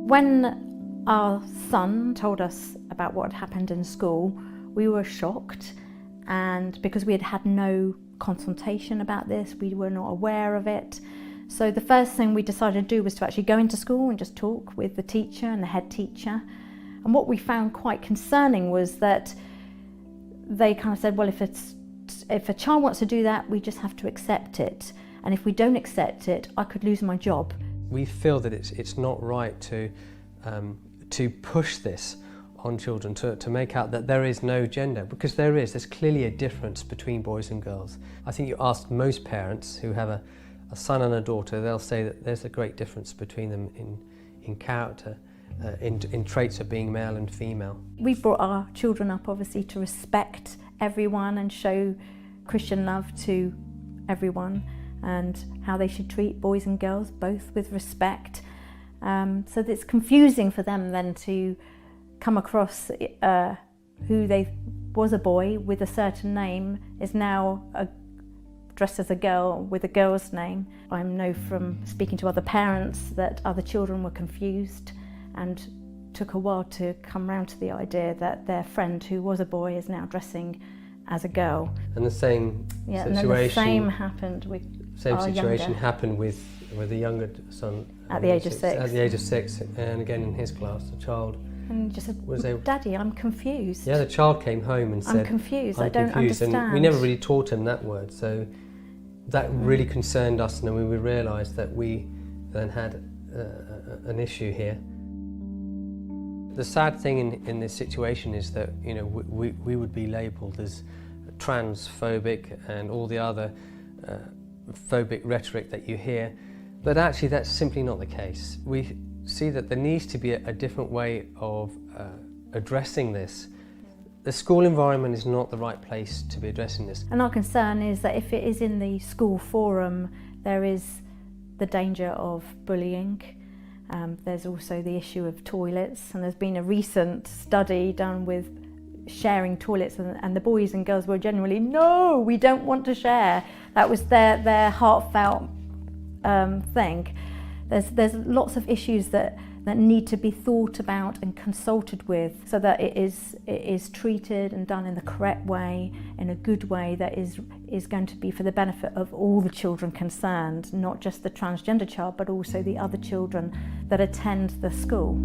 When our son told us about what had happened in school, we were shocked, and because we had had no consultation about this, we were not aware of it. So the first thing we decided to do was to actually go into school and just talk with the teacher and the head teacher. And what we found quite concerning was that they kind of said, well, if a child wants to do that, we just have to accept it. And if we don't accept it, I could lose my job. We feel that it's not right to push this on children, to make out that there is no gender, because there's clearly a difference between boys and girls. I think you ask most parents who have a son and a daughter, they'll say that there's a great difference between them in character, in traits of being male and female. We've brought our children up obviously to respect everyone and show Christian love to everyone, and how they should treat boys and girls both with respect. So that it's confusing for them then to come across who was a boy with a certain name is now dressed as a girl with a girl's name. I know from speaking to other parents that other children were confused, and took a while to come round to the idea that their friend who was a boy is now dressing as a girl. And the same situation. And then the same happened with happened with the younger son at the age of 6. At the age of 6, and again in his class, the child and just said, Daddy, I'm confused. Yeah, the child came home and said, I'm confused. I don't understand. And we never really taught him that word, so that really concerned us, and then we realised that we then had an issue here. The sad thing in this situation is that we would be labelled as transphobic and all the other phobic rhetoric that you hear, but actually that's simply not the case. We see that there needs to be a different way of addressing this. The school environment is not the right place to be addressing this. And our concern is that if it is in the school forum, there is the danger of bullying. There's also the issue of toilets, and there's been a recent study done with sharing toilets, and the boys and girls were generally, no, we don't want to share. That was their heartfelt thing. There's lots of issues that need to be thought about and consulted with, so that it is treated and done in the correct way, in a good way that is going to be for the benefit of all the children concerned, not just the transgender child, but also the other children that attend the school.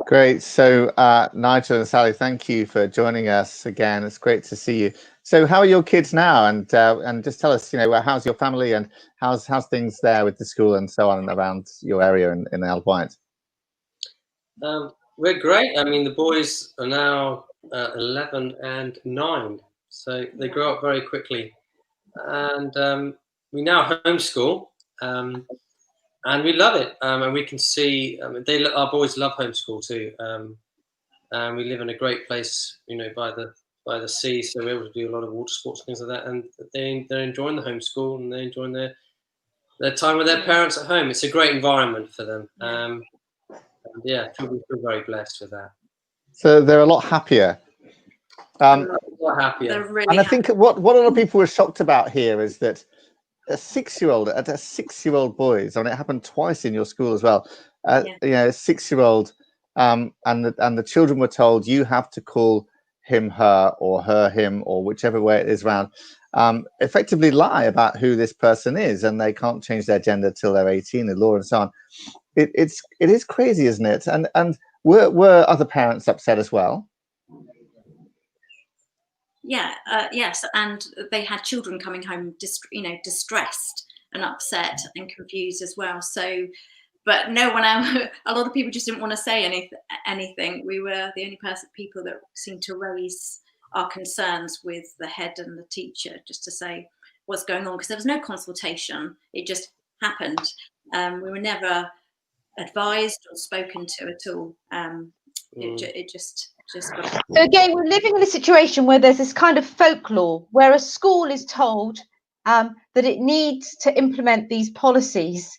Great. So Nigel and Sally, thank you for joining us again. It's great to see you. So how are your kids now? And just tell us, how's your family, and how's things there with the school and so on around your area in the Isle of Wight? We're great. I mean, the boys are now 11 and 9, so they grow up very quickly. And we now homeschool. And we love it, and we can see our boys love homeschool too. And we live in a great place, by the sea, so we're able to do a lot of water sports and things like that. And they're enjoying the homeschool, and they're enjoying their time with their parents at home. It's a great environment for them. And yeah, children feel very blessed with that. So they're a lot happier. A lot happier. They're really And I think what a lot of people were shocked about here is that a 6-year-old boys, and it happened twice in your school as well. You know, a 6-year-old, and the children were told, you have to call him her, or her him, or whichever way it is round. Effectively lie about who this person is, and they can't change their gender till they're 18 in law and so on. It is crazy, isn't it? And were other parents upset as well? Yes, and they had children coming home, distressed and upset and confused as well. So, but no one else, a lot of people just didn't want to say anything. We were the only people that seemed to raise our concerns with the head and the teacher, just to say what's going on, because there was no consultation. It just happened. We were never advised or spoken to at all. It just got... So again, we're living in a situation where there's this kind of folklore where a school is told that it needs to implement these policies,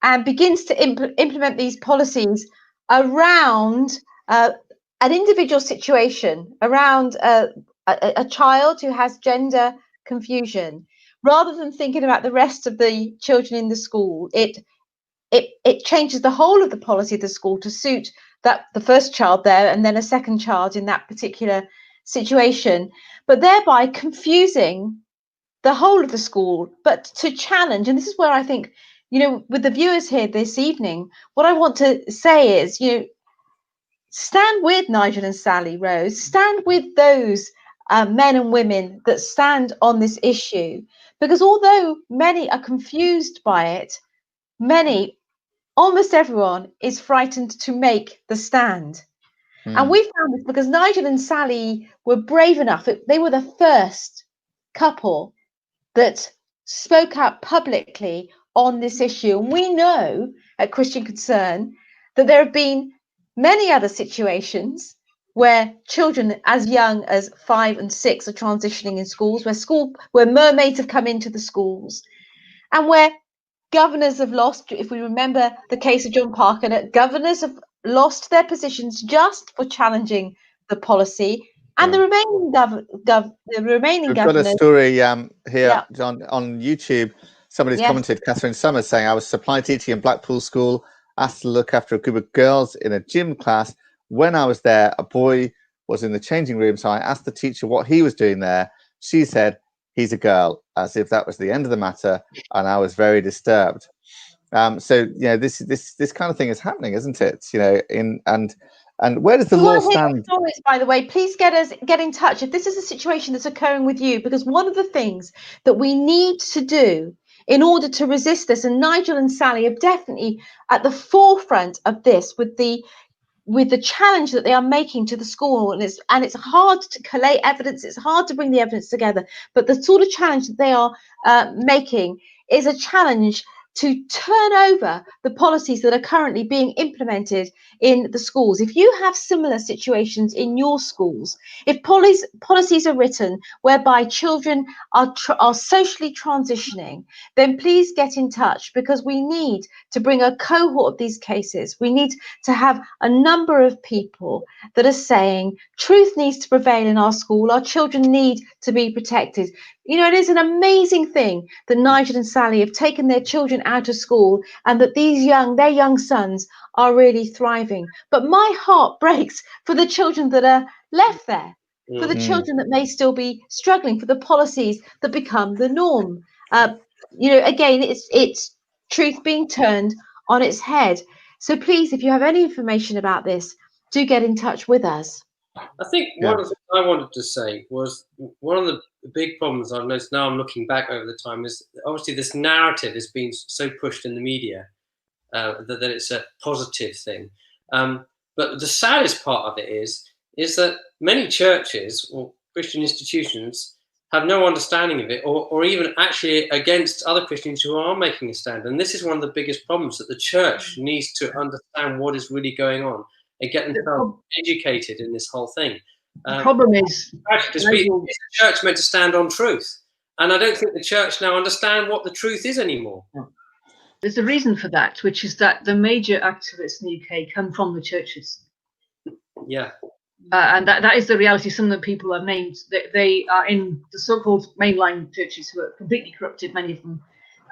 and begins to implement these policies around an individual situation, around a child who has gender confusion, rather than thinking about the rest of the children in the school. It changes the whole of the policy of the school to suit the first child there, and then a second child in that particular situation, but thereby confusing the whole of the school. But to challenge, and this is where I think, with the viewers here this evening, what I want to say is, stand with Nigel and Sally Rowe, stand with those men and women that stand on this issue, because although many are confused by it, almost everyone is frightened to make the stand. And we found this because Nigel and Sally were brave enough. They were the first couple that spoke out publicly on this issue. And we know at Christian Concern that there have been many other situations where children as young as 5 and 6 are transitioning in schools, where mermaids have come into the schools, and where governors have lost. If we remember the case of John Parker, that governors have lost their positions just for challenging the policy, and the remaining We've governors. got a story here, John, on YouTube. Somebody's commented, Catherine Summers, saying, I was supply teaching in Blackpool School, asked to look after a group of girls in a gym class. When I was there, a boy was in the changing room, so I asked the teacher what he was doing there. She said, he's a girl, as if that was the end of the matter, and I was very disturbed. So this kind of thing is happening, isn't it? And where does the law stand? Stories, by the way, please get in touch if this is a situation that's occurring with you, because one of the things that we need to do in order to resist this, and Nigel and Sally are definitely at the forefront of this with the challenge that they are making to the school, and it's hard to collate evidence, it's hard to bring the evidence together, but the sort of challenge that they are making is a challenge to turn over the policies that are currently being implemented in the schools. If you have similar situations in your schools, if policies are written whereby children are socially transitioning, then please get in touch, because we need to bring a cohort of these cases. We need to have a number of people that are saying truth needs to prevail in our school. Our children need to be protected. It is an amazing thing that Nigel and Sally have taken their children out of school, and that their young sons are really thriving. But my heart breaks for the children that are left there, for the children that may still be struggling, for the policies that become the norm. Again, it's truth being turned on its head. So please, if you have any information about this, do get in touch with us. I think one of the things I wanted to say was, one of the big problems I've noticed now, I'm looking back over the time, is obviously this narrative has been so pushed in the media that it's a positive thing. But the saddest part of it is that many churches or Christian institutions have no understanding of it, or even actually against other Christians who are making a stand. And this is one of the biggest problems, that the church needs to understand what is really going on and get themselves educated in this whole thing. The problem is, because the church meant to stand on truth, and I don't think the church now understand what the truth is anymore. There's a reason for that, which is that the major activists in the UK come from the churches. Yeah. And that is the reality. Some of the people I've named, they are in the so-called mainline churches who are completely corrupted, many of them,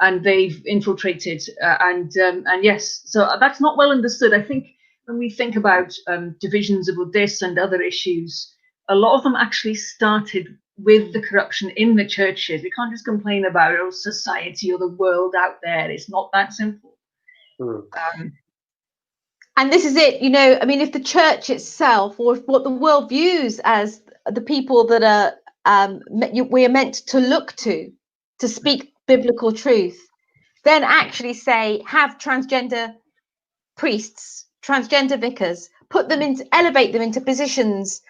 and they've infiltrated. And yes, so that's not well understood. I think when we think about divisions about this and other issues, a lot of them actually started with the corruption in the churches. We can't just complain about society or the world out there. It's not that simple. And this is it, you know, I mean, if the church itself, or if what the world views as the people that are we are meant to look to speak biblical truth, then actually say, have transgender priests, transgender vicars, put them into, elevate them into positions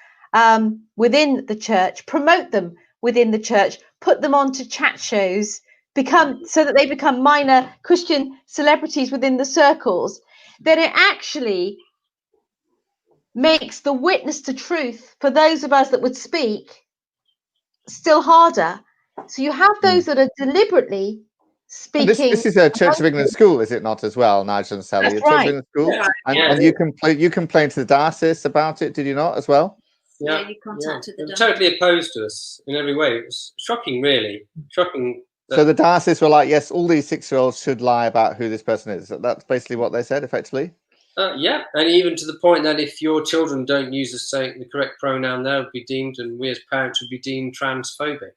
within the church, promote them within the church, put them onto chat shows, so that they become minor Christian celebrities within the circles, then it actually makes the witness to truth for those of us that would speak still harder. So you have those that are deliberately speaking. This is a Church of England school, is it not, as well, Nigel and Sally? That's A Church right. of England school, Yeah. and you complained to the diocese about it, did you not, as well? Yeah, you contacted the They're totally opposed to us in every way. It was shocking, really. Shocking. So the diocese were like, yes, all these 6-year-olds should lie about who this person is. That's basically what they said, effectively. Yeah, and even to the point that if your children don't use the correct pronoun, they'll be deemed, and we as parents would be deemed transphobic.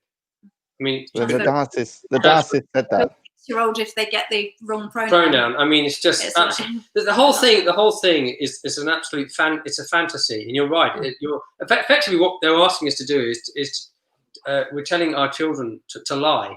I mean, the diocese said that. Year-old if they get the wrong pronoun. I mean, it's just the whole thing. The whole thing is an absolute it's a fantasy, and you're right. You're effectively what they're asking us to do is we're telling our children to lie.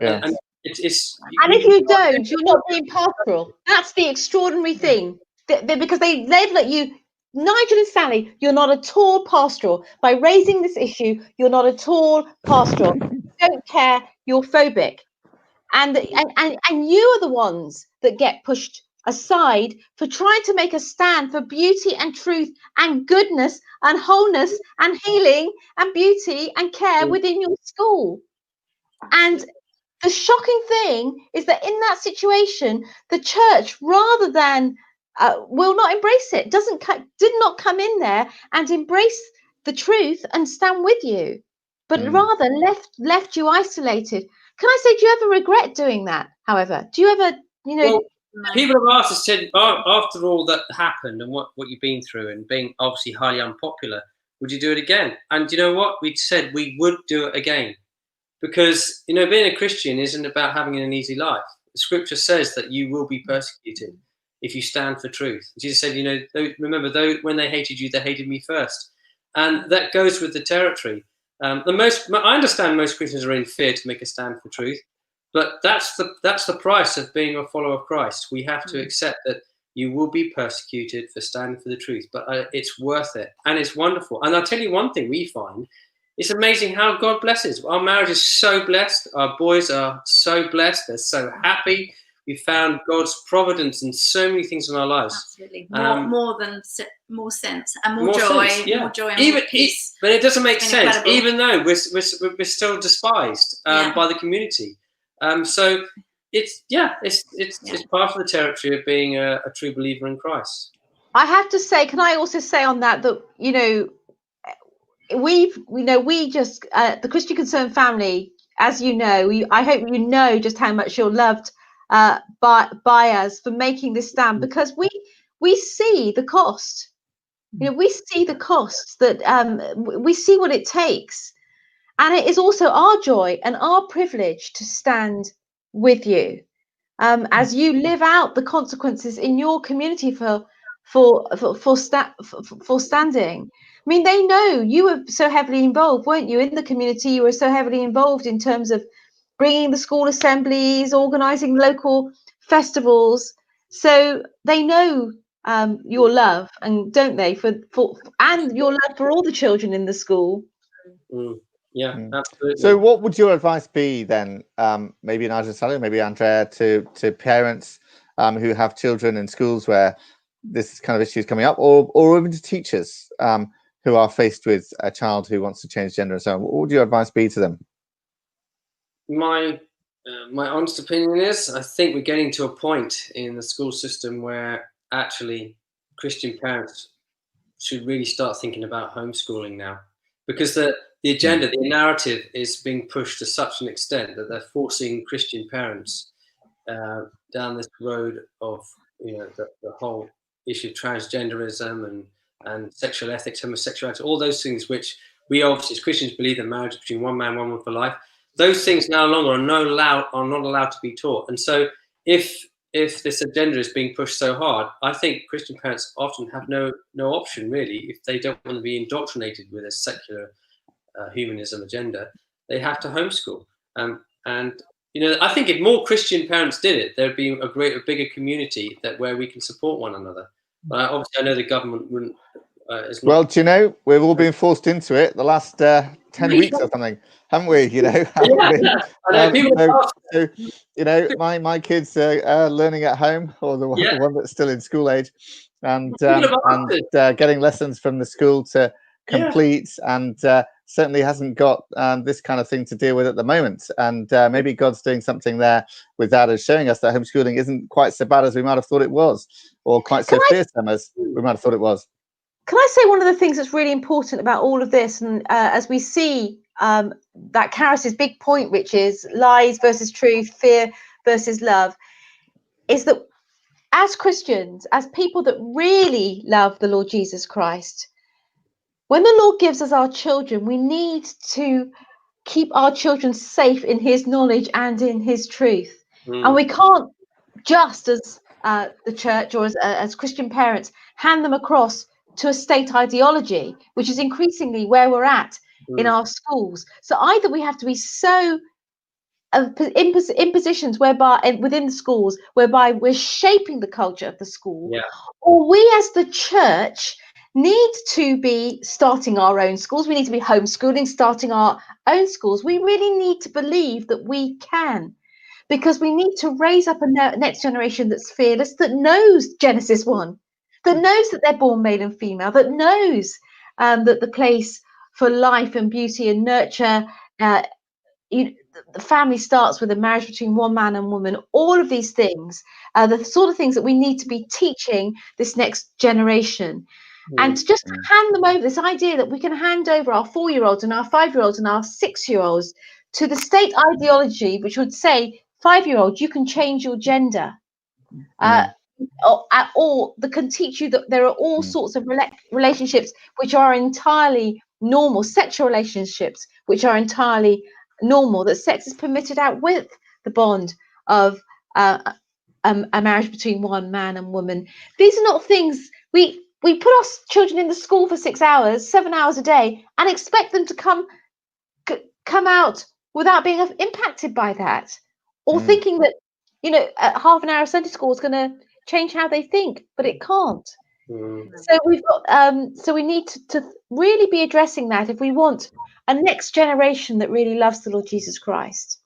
And it's and if you don't, you're not being pastoral. That's the extraordinary thing, because they've let you, Nigel and Sally, you're not at all pastoral. By raising this issue, you're not at all pastoral. You don't care, you're phobic. And you are the ones that get pushed aside for trying to make a stand for beauty and truth and goodness and wholeness and healing and beauty and care within your school. And the shocking thing is that in that situation, the church, rather than will not embrace it, did not come in there and embrace the truth and stand with you, but rather left you isolated. Can I say, do you ever regret doing that? However, do you ever, Well, people have asked us, said, after all that happened and what you've been through and being obviously highly unpopular, would you do it again? And you know what? We said we would do it again. Because, being a Christian isn't about having an easy life. The scripture says that you will be persecuted if you stand for truth. Jesus said, remember, though when they hated you, they hated me first. And that goes with the territory. I understand most Christians are in fear to make a stand for truth, but that's the price of being a follower of Christ. We have to accept that you will be persecuted for standing for the truth, but it's worth it. And it's wonderful. And I'll tell you one thing we find. It's amazing how God blesses. Our marriage is so blessed. Our boys are so blessed. They're so happy. We found God's providence in so many things in our lives. Absolutely. More sense and more joy. Sense, yeah. More joy and more peace. But it doesn't make sense, incredible. even though we're still despised by the community. So it's part of the territory of being a true believer in Christ. I have to say, can I also say on that we just the Christian Concerned family, as you know, I hope you know just how much you're loved by us for making this stand, because we see the cost. We see the costs that we see what it takes, and it is also our joy and our privilege to stand with you as you live out the consequences in your community for standing. I mean, they know you were so heavily involved, weren't you, in the community? You were so heavily involved in terms of bringing the school assemblies, organising local festivals. So they know your love, and don't they, and your love for all the children in the school. Yeah, absolutely. So what would your advice be then, maybe Nigel and Sally, maybe Andrea, to parents who have children in schools where this kind of issue is coming up, or even to teachers who are faced with a child who wants to change gender and so on? What would your advice be to them? My My honest opinion is, I think we're getting to a point in the school system where actually Christian parents should really start thinking about homeschooling now, because the agenda, the narrative is being pushed to such an extent that they're forcing Christian parents down this road of, the whole issue of transgenderism and sexual ethics, homosexuality, all those things which we obviously as Christians believe that marriage is between one man, one woman for life. Those things no longer are not allowed to be taught. And so if this agenda is being pushed so hard, I think Christian parents often have no option really. If they don't want to be indoctrinated with a secular humanism agenda, they have to homeschool. And I think if more Christian parents did it, there'd be a bigger community where we can support one another. But obviously, I know the government wouldn't. Well, do you know, we've all been forced into it the last 10 weeks or something, haven't we? My kids are learning at home, or the one that's still in school age, and getting lessons from the school to complete, and certainly hasn't got this kind of thing to deal with at the moment. And maybe God's doing something there with that, as showing us that homeschooling isn't quite so bad as we might have thought it was, or quite so fearsome as we might have thought it was. Can I say one of the things that's really important about all of this, and as we see that Carys's big point, which is lies versus truth, fear versus love, is that as Christians, as people that really love the Lord Jesus Christ, when the Lord gives us our children, we need to keep our children safe in his knowledge and in his truth. And we can't just, as the church or as Christian parents, hand them across to a state ideology, which is increasingly where we're at in our schools. So either we have to be so in positions whereby within the schools whereby we're shaping the culture of the school, or we as the church need to be starting our own schools. We need to be homeschooling, starting our own schools. We really need to believe that we can, because we need to raise up a next generation that's fearless, that knows Genesis 1, that knows that they're born male and female, that knows that the place for life and beauty and nurture, the family starts with a marriage between one man and woman. All of these things are the sort of things that we need to be teaching this next generation. And to just hand them over, this idea that we can hand over our 4-year-olds and our 5-year-olds and our 6-year-olds to the state ideology, which would say, 5-year-old, you can change your gender. Or that can teach you that there are all sorts of relationships which are entirely normal, sexual relationships which are entirely normal, that sex is permitted out with the bond of a marriage between one man and woman. These are not things we put our children in the school for 6 hours, 7 hours a day, and expect them to come out without being impacted by that, or thinking that half an hour of Sunday school is going to change how they think, but it can't. So we've got so we need to really be addressing that if we want a next generation that really loves the Lord Jesus Christ.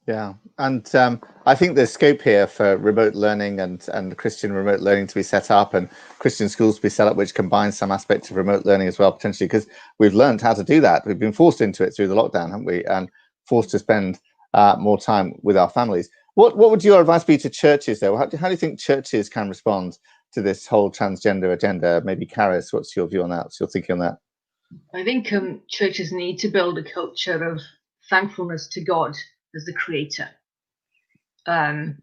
Yeah, and I think there's scope here for remote learning and Christian remote learning to be set up, and Christian schools to be set up which combine some aspects of remote learning as well, potentially, because we've learned how to do that. We've been forced into it through the lockdown, haven't we? And forced to spend more time with our families. What would your advice be to churches, though? How do you think churches can respond to this whole transgender agenda? Maybe Carys, what's your view on that? What's your thinking on that? I think churches need to build a culture of thankfulness to God as the creator.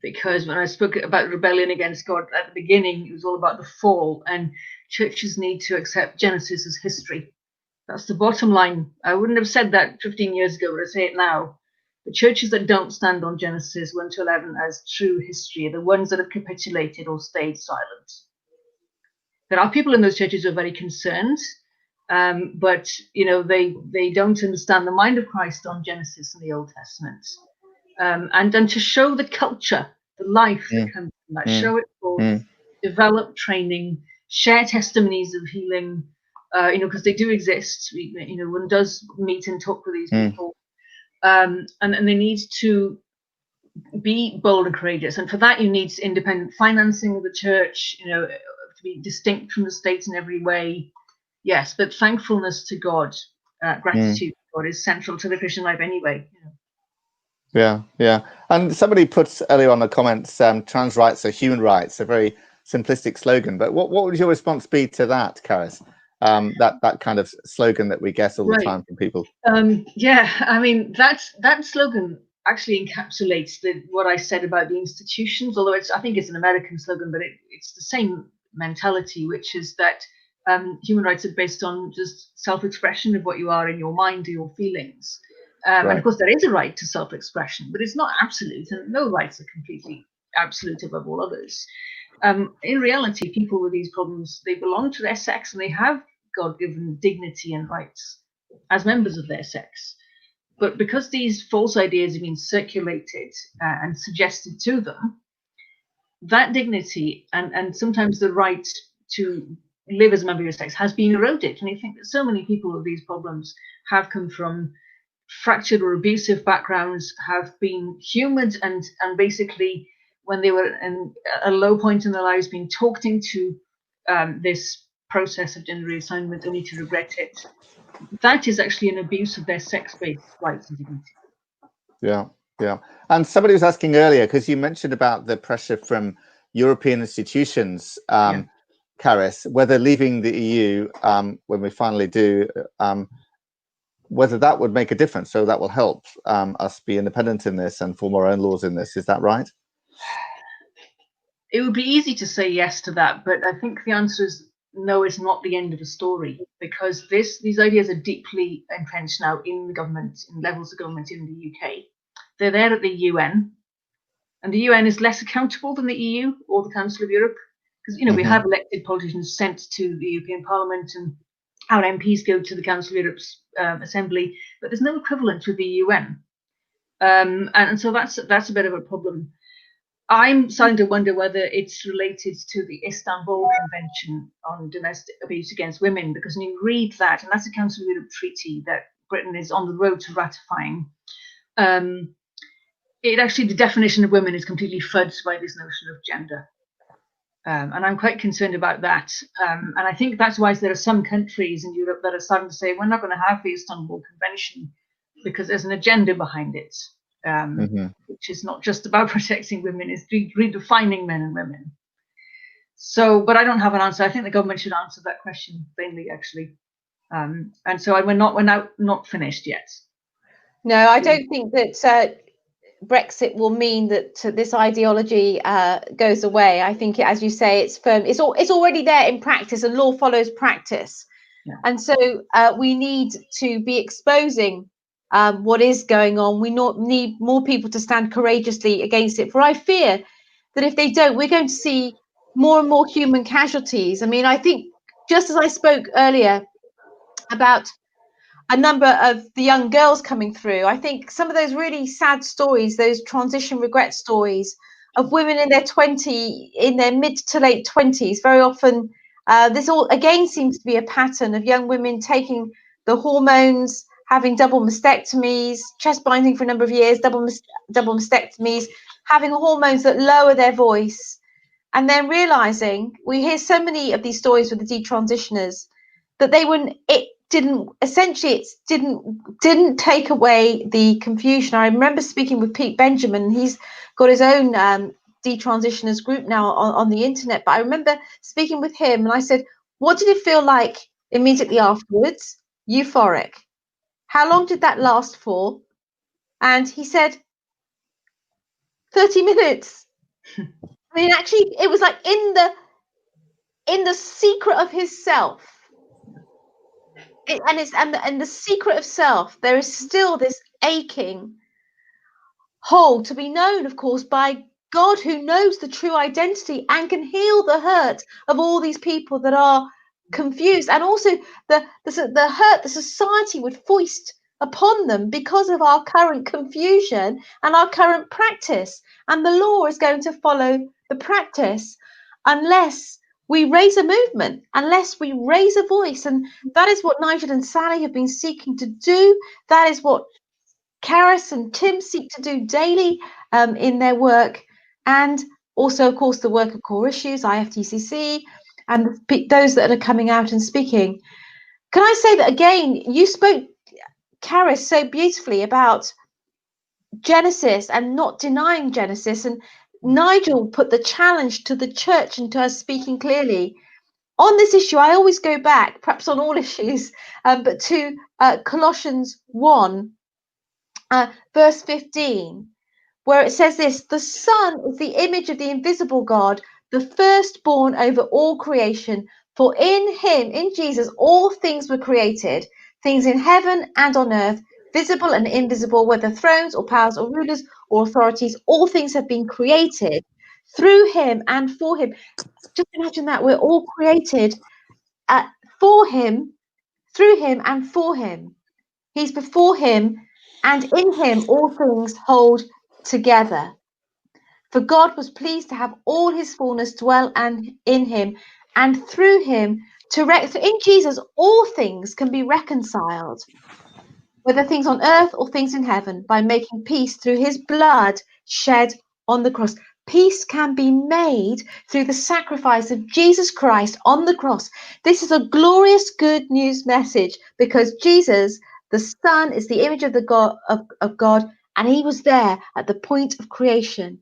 Because when I spoke about rebellion against God at the beginning, it was all about the fall, and churches need to accept Genesis as history. That's the bottom line. I wouldn't have said that 15 years ago, but I say it now. The churches that don't stand on Genesis 1 to 11 as true history are the ones that have capitulated or stayed silent. There are people in those churches who are very concerned, but they don't understand the mind of Christ on Genesis and the Old Testament. And then to show the culture, the life that comes from that, show it forth, develop training, share testimonies of healing, because they do exist. One does meet and talk with these people, and they need to be bold and courageous. And for that, you need independent financing of the church, to be distinct from the state in every way. Yes, but thankfulness to God, gratitude to God is central to the Christian life anyway. Yeah, yeah. And somebody put earlier on the comments, trans rights are human rights, a very simplistic slogan. But what would your response be to that, Carys? That kind of slogan that we get all the time from people. Yeah, I mean that slogan actually encapsulates what I said about the institutions. Although I think it's an American slogan, but it's the same mentality, which is that human rights are based on just self-expression of what you are in your mind or your feelings. And of course, there is a right to self-expression, but it's not absolute, and no rights are completely absolute above all others. In reality, people with these problems, they belong to their sex and they have God-given dignity and rights as members of their sex. But because these false ideas have been circulated and suggested to them, that dignity and sometimes the right to live as a member of your sex has been eroded. And you think that so many people with these problems have come from fractured or abusive backgrounds, have been humoured and basically when they were in a low point in their lives being talked into this process of gender reassignment only to regret it. That is actually an abuse of their sex-based rights and dignity. Yeah, yeah. And somebody was asking earlier, because you mentioned about the pressure from European institutions, Carys, whether leaving the EU, when we finally do, whether that would make a difference. So that will help us be independent in this and form our own laws in this. Is that right? It would be easy to say yes to that, but I think the answer is no, it's not the end of the story, because these ideas are deeply entrenched now in the government, in levels of government in the UK. They're there at the UN, and the UN is less accountable than the EU or the Council of Europe, because we have elected politicians sent to the European Parliament, and our MPs go to the Council of Europe's Assembly, but there's no equivalent with the UN, and so that's a bit of a problem. I'm starting to wonder whether it's related to the Istanbul Convention on Domestic Abuse Against Women, because when you read that, and that's a Council of Europe treaty that Britain is on the road to ratifying, it actually, the definition of women is completely fudged by this notion of gender. And I'm quite concerned about that. And I think that's why there are some countries in Europe that are starting to say, we're not going to have the Istanbul Convention because there's an agenda behind it. Which is not just about protecting women, it's redefining men and women. So, but I don't have an answer. I think the government should answer that question plainly, actually. And so we're not finished yet. No, I don't think that Brexit will mean that this ideology goes away. I think, as you say, it's firm. It's already there in practice, and law follows practice. Yeah. And so we need to be exposing what is going on. We need more people to stand courageously against it. For I fear that if they don't, we're going to see more and more human casualties. I mean, I think just as I spoke earlier about a number of the young girls coming through, I think some of those really sad stories, those transition regret stories of women in their mid to late 20s, very often this all again seems to be a pattern of young women taking the hormones, having double mastectomies, chest binding for a number of years, double mastectomies, having hormones that lower their voice, and then realizing, we hear so many of these stories with the detransitioners, that it didn't take away the confusion. I remember speaking with Pete Benjamin. He's got his own detransitioners group now on the internet, but I remember speaking with him and I said, what did it feel like immediately afterwards? Euphoric. How long did that last for? And he said 30 minutes. I mean, actually, it was like in the secret of his self. And the secret of self, there is still this aching hole to be known, of course, by God, who knows the true identity and can heal the hurt of all these people that are confused, and also the hurt the society would foist upon them because of our current confusion and our current practice. And the law is going to follow the practice unless we raise a movement, unless we raise a voice. And that is what Nigel and Sally have been seeking to do. That is what Carys and Tim seek to do daily in their work. And also, of course, the work of Core Issues, IFTCC, and those that are coming out and speaking. Can I say that again, you spoke, Carys, so beautifully about Genesis and not denying Genesis. And Nigel put the challenge to the church and to us speaking clearly on this issue. I always go back, perhaps on all issues, but to Colossians 1, verse 15, where it says this: the Son is the image of the invisible God, the firstborn over all creation. For in him, in Jesus, all things were created, things in heaven and on earth, visible and invisible, whether thrones or powers or rulers or authorities, all things have been created through him and for him. Just imagine that we're all created for him, through him and for him. He's before him, and in him all things hold together. For God was pleased to have all his fullness dwell and in him, and through him in Jesus all things can be reconciled, whether things on earth or things in heaven, by making peace through his blood shed on the cross. Peace can be made through the sacrifice of Jesus Christ on the cross. This is a glorious good news message, because Jesus, the Son, is the image of God, and he was there at the point of creation.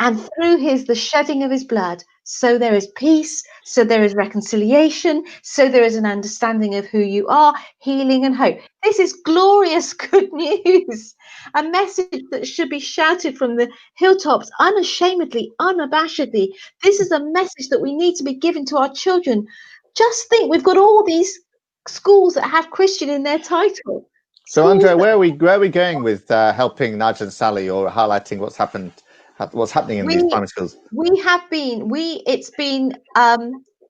And through the shedding of his blood, so there is peace, so there is reconciliation, so there is an understanding of who you are, healing and hope. This is glorious good news, a message that should be shouted from the hilltops unashamedly, unabashedly. This is a message that we need to be given to our children. Just think, we've got all these schools that have Christian in their title. So, Andrea, where are we going with helping Nigel and Sally, or highlighting what's happening in these primary schools? It's been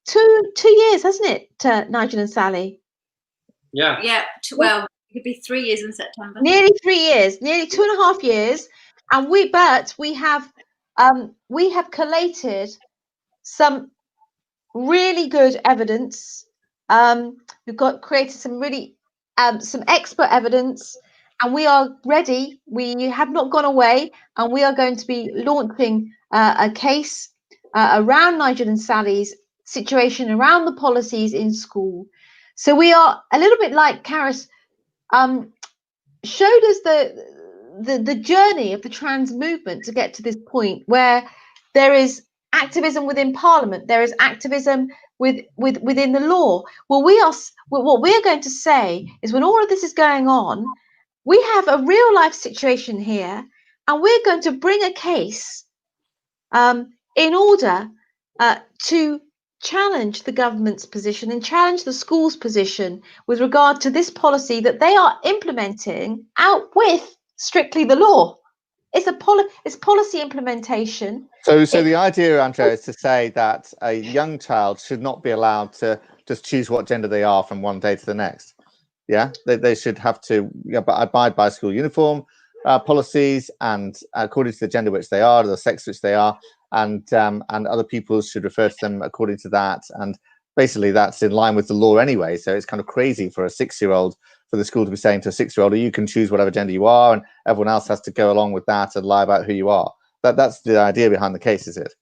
2 years, hasn't it, Nigel and Sally? Yeah. Well, it could be 3 years in September. Nearly 3 years, nearly 2.5 years, and we have collated some really good evidence. We've created some really some expert evidence, and we are ready. We have not gone away, and we are going to be launching a case around Nigel and Sally's situation, around the policies in school. So we are a little bit like Carys showed us the journey of the trans movement to get to this point, where there is activism within Parliament, there is activism within the law. Well, what we are going to say is, when all of this is going on, we have a real life situation here, and we're going to bring a case in order to challenge the government's position and challenge the school's position with regard to this policy that they are implementing out with strictly the law. It's policy implementation. So the idea, Andrea, is to say that a young child should not be allowed to just choose what gender they are from one day to the next. Yeah, they should have to abide by school uniform policies, and according to the gender which they are, the sex which they are, and other people should refer to them according to that. And basically, that's in line with the law anyway. So it's kind of crazy for a 6-year-old, for the school to be saying to a 6-year-old, you can choose whatever gender you are, and everyone else has to go along with that and lie about who you are. That's the idea behind the case, is it?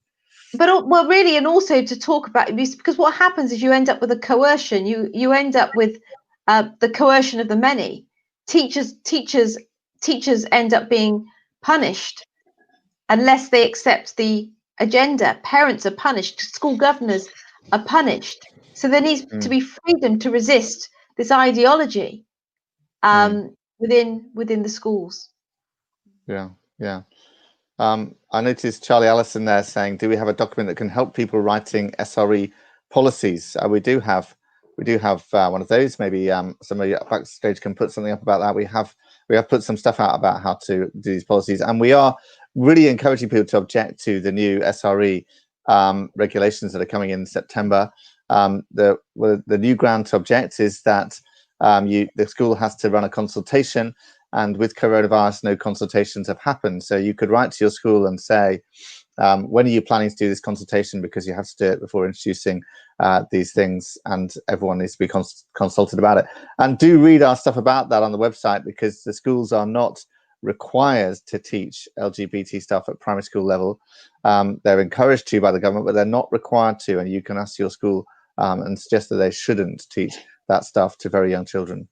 But well, really, and also to talk about abuse, because what happens is you end up with a coercion. You end up with the coercion of the many. Teachers end up being punished unless they accept the agenda. Parents are punished. School governors are punished. So there needs to be freedom to resist this ideology within the schools. Yeah. I noticed Charlie Allison there saying, do we have a document that can help people writing SRE policies? We do have one of those. Maybe somebody backstage can put something up about that. We have put some stuff out about how to do these policies, and we are really encouraging people to object to the new SRE regulations that are coming in September. The new ground to object is that the school has to run a consultation, and with coronavirus, no consultations have happened. So you could write to your school and say, when are you planning to do this consultation? Because you have to do it before introducing these things, and everyone needs to be consulted about it. And do read our stuff about that on the website, because the schools are not required to teach LGBT stuff at primary school level. They're encouraged to by the government, but they're not required to. And you can ask your school and suggest that they shouldn't teach that stuff to very young children.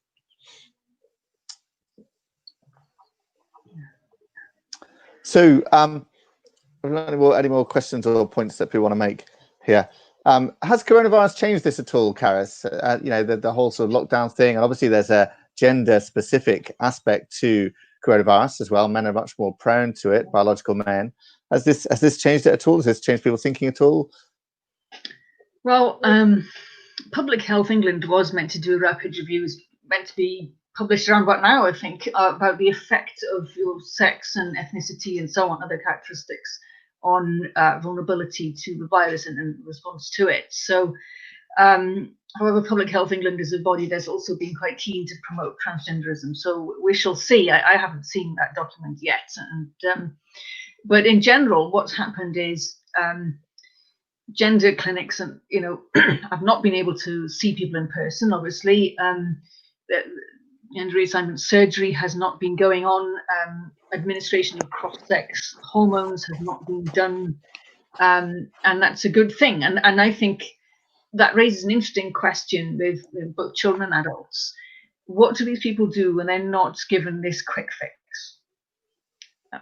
So, any more questions or points that people want to make here? Has coronavirus changed this at all, Carys? You know, the whole sort of lockdown thing, and obviously there's a gender-specific aspect to coronavirus as well. Men are much more prone to it, biological men. Has this changed it at all? Has this changed people's thinking at all? Well, Public Health England was meant to do a rapid review, meant to be published around about now, I think, about the effect of your sex and ethnicity and so on, other characteristics on vulnerability to the virus and response to it. So, however, Public Health England is a body that's also been quite keen to promote transgenderism. So we shall see. I haven't seen that document yet. And but in general, what's happened is gender clinics, and I've not been able to see people in person. Obviously, gender reassignment surgery has not been going on. Administration of cross-sex hormones has not been done, and that's a good thing. And I think that raises an interesting question with both children and adults. What do these people do when they're not given this quick fix?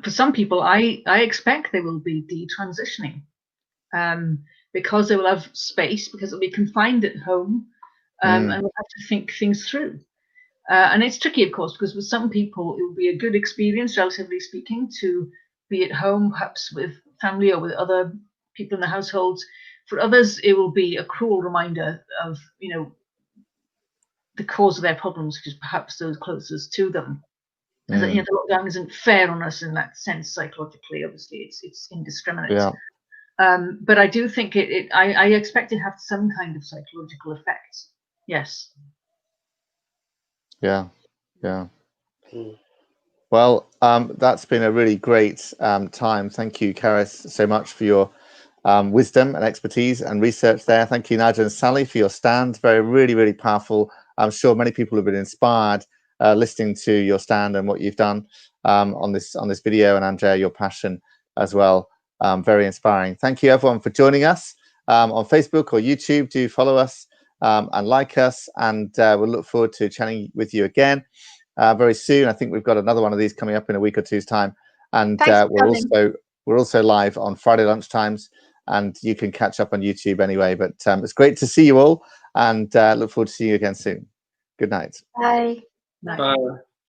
For some people, I expect they will be detransitioning because they will have space, because they'll be confined at home, and they'll have to think things through. And it's tricky, of course, because with some people, it will be a good experience, relatively speaking, to be at home, perhaps with family or with other people in the household. For others, it will be a cruel reminder of, the cause of their problems, which is perhaps those closest to them. And that, the lockdown isn't fair on us in that sense psychologically. Obviously, it's indiscriminate. Yeah. But I do think I expect it to have some kind of psychological effect. Yes. Yeah. Well, that's been a really great time. Thank you, Carys, so much for your wisdom and expertise and research there. Thank you, Nigel and Sally, for your stand. Really, really powerful. I'm sure many people have been inspired listening to your stand and what you've done on this video, and Andrea, your passion as well. Very inspiring. Thank you, everyone, for joining us on Facebook or YouTube. Do follow us and like us, and we'll look forward to chatting with you again very soon. I think we've got another one of these coming up in a week or two's time, and we're also live on Friday lunchtimes, and you can catch up on YouTube anyway. But it's great to see you all, and look forward to seeing you again soon. Good night. Bye. Bye. Bye.